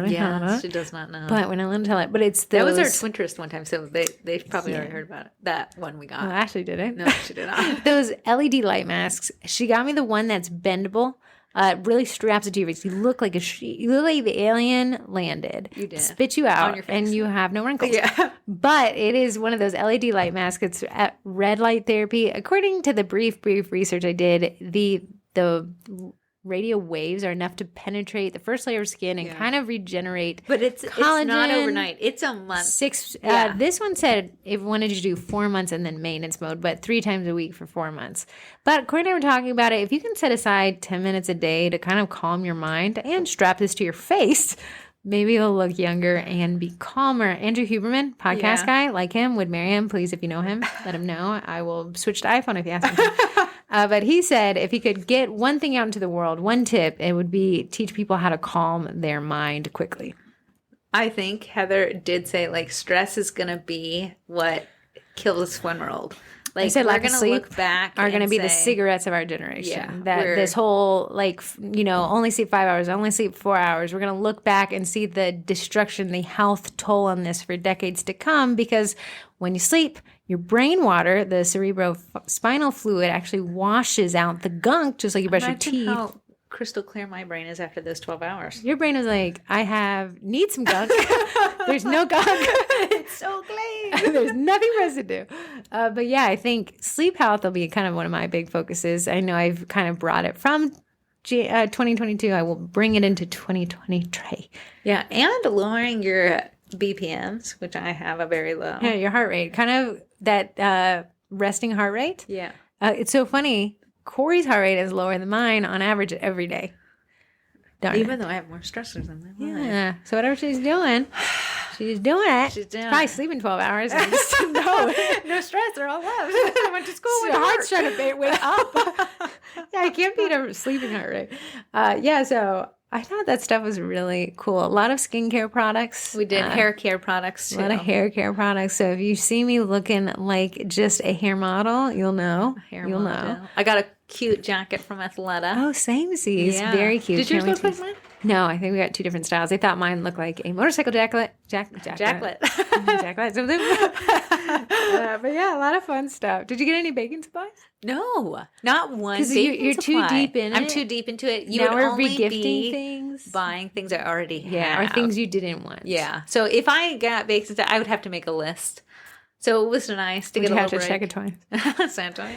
She does not know. But when I let her tell it, but it's those... That was our Twinterest one time, so they probably already heard about it. That one we got. Oh, Ashley didn't. No, she did not. Those LED light masks. She got me the one that's bendable. It really straps it to your face. You look like you look like the alien landed. You did. Spit you out, and you have no wrinkles. Yeah. But it is one of those LED light masks. It's at red light therapy. According to the brief research I did, the radio waves are enough to penetrate the first layer of skin and kind of regenerate. But it's not overnight. It's a month. This one said it wanted you to do 4 months and then maintenance mode, but 3 times a week for 4 months. But Corey and I were talking about it. If you can set aside 10 minutes a day to kind of calm your mind and strap this to your face, maybe you'll look younger and be calmer. Andrew Huberman, podcast guy, like him, would marry him. Please, if you know him, let him know. I will switch to iPhone if you ask me to. But he said if he could get one thing out into the world, one tip, it would be teach people how to calm their mind quickly. I think Heather did say, like, stress is going to be what kills one world. Like, said, we're going to look back are going to be the cigarettes of our generation. Yeah, that this whole, like, only sleep 5 hours, only sleep 4 hours. We're going to look back and see the destruction, the health toll on this for decades to come, because when you sleep, your brain water, the cerebrospinal fluid, actually washes out the gunk, just like you brush your teeth. How crystal clear my brain is after those 12 hours. Your brain is like, need some gunk. There's no gunk. It's so clean. There's nothing for us to do. But yeah, I think sleep health will be kind of one of my big focuses. I know I've kind of brought it from 2022. I will bring it into 2023. Yeah, and lowering your BPMs, which I have a very low. Yeah, your heart rate. Kind of that resting heart rate. Yeah. It's so funny. Corey's heart rate is lower than mine on average every day. Even though I have more stressors than that. Yeah. So whatever she's doing, she's doing it. She's doing probably sleeping 12 hours. And no stress. They're all love. I went to school. Your heart's trying to wake up. Yeah, I can't beat a sleeping heart rate. So I thought that stuff was really cool. A lot of skincare products. We did hair care products too. A lot of hair care products. So if you see me looking like just a hair model, you'll know. You'll know. I got a cute jacket from Athleta. Oh, samesies. Yeah. Very cute. Did yours look like mine? No, I think we got 2 different styles. I thought mine looked like a motorcycle jacklet. Jacklet. But yeah, a lot of fun stuff. Did you get any baking supplies? No, not one. Because you're too deep in it. I'm too deep into it. You now would we're only regifting be things. Buying things I already have. Yeah, or things you didn't want. Yeah. So if I got baking stuff, I would have to make a list. So it was nice to get a little break. Check it twice. Santa.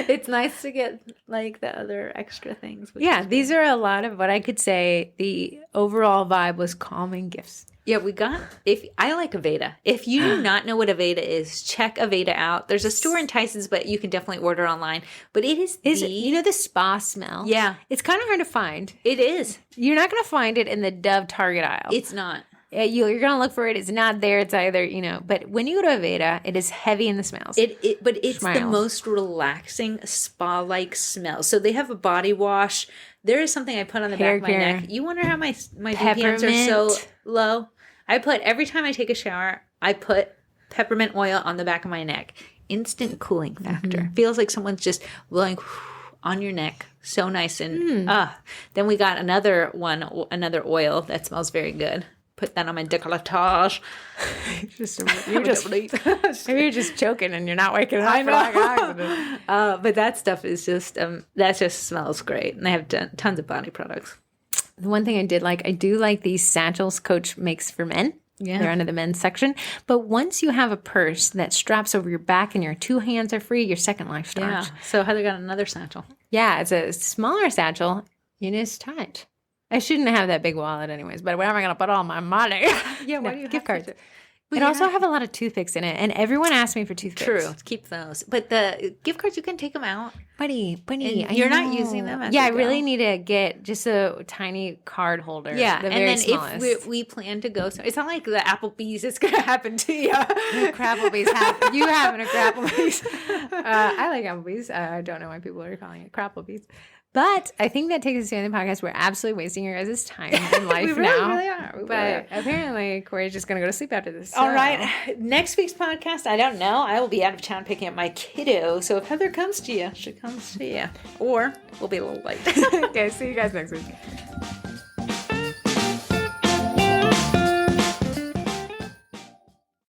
It's nice to get like the other extra things. Yeah, these are a lot of what I could say. The overall vibe was calming gifts. Yeah, I like Aveda. If you do not know what Aveda is, check Aveda out. There's a store in Tyson's, but you can definitely order online. But it is the spa smell? Yeah. It's kind of hard to find. It is. You're not going to find it in the Dove Target aisle. It's not. You're going to look for it. It's not there. It's either, but when you go to Aveda, it is heavy in the smells. But it's the most relaxing spa-like smell. So they have a body wash. There is something I put on the back of my neck. You wonder how my BPMs are so low? Every time I take a shower, I put peppermint oil on the back of my neck. Instant cooling factor. Mm-hmm. Feels like someone's just blowing on your neck. So nice. And then we got another oil that smells very good. Put that on my décolletage. You're just choking and you're not waking up. I know. But that stuff is just that just smells great, and they have tons of body products. The one thing I do like these satchels Coach makes for men. Yeah. They're under the men's section. But once you have a purse that straps over your back and your 2 hands are free, your second life starts. Yeah. So Heather got another satchel. Yeah, it's a smaller satchel. It is tight. I shouldn't have that big wallet anyways, but where am I going to put all my money? Yeah, why do you gift cards? It also have a lot of toothpicks in it, and everyone asks me for toothpicks. True, keep those. But the gift cards, you can take them out. Buddy, you're not using them. I really need to get just a tiny card holder. Yeah, the and very then smallest. if we plan to go, it's not like the Applebee's is going to happen to you. The Crapplebee's you having a Crapplebee's. I like Applebee's. I don't know why people are calling it Crapplebee's. But I think that takes us to the end of the podcast. We're absolutely wasting your guys' time in life we really are. But apparently, Corey's just going to go to sleep after this. All right. Next week's podcast, I don't know. I will be out of town picking up my kiddo. So if Heather comes to you, she comes to you. Or we'll be a little late. Okay, see you guys next week.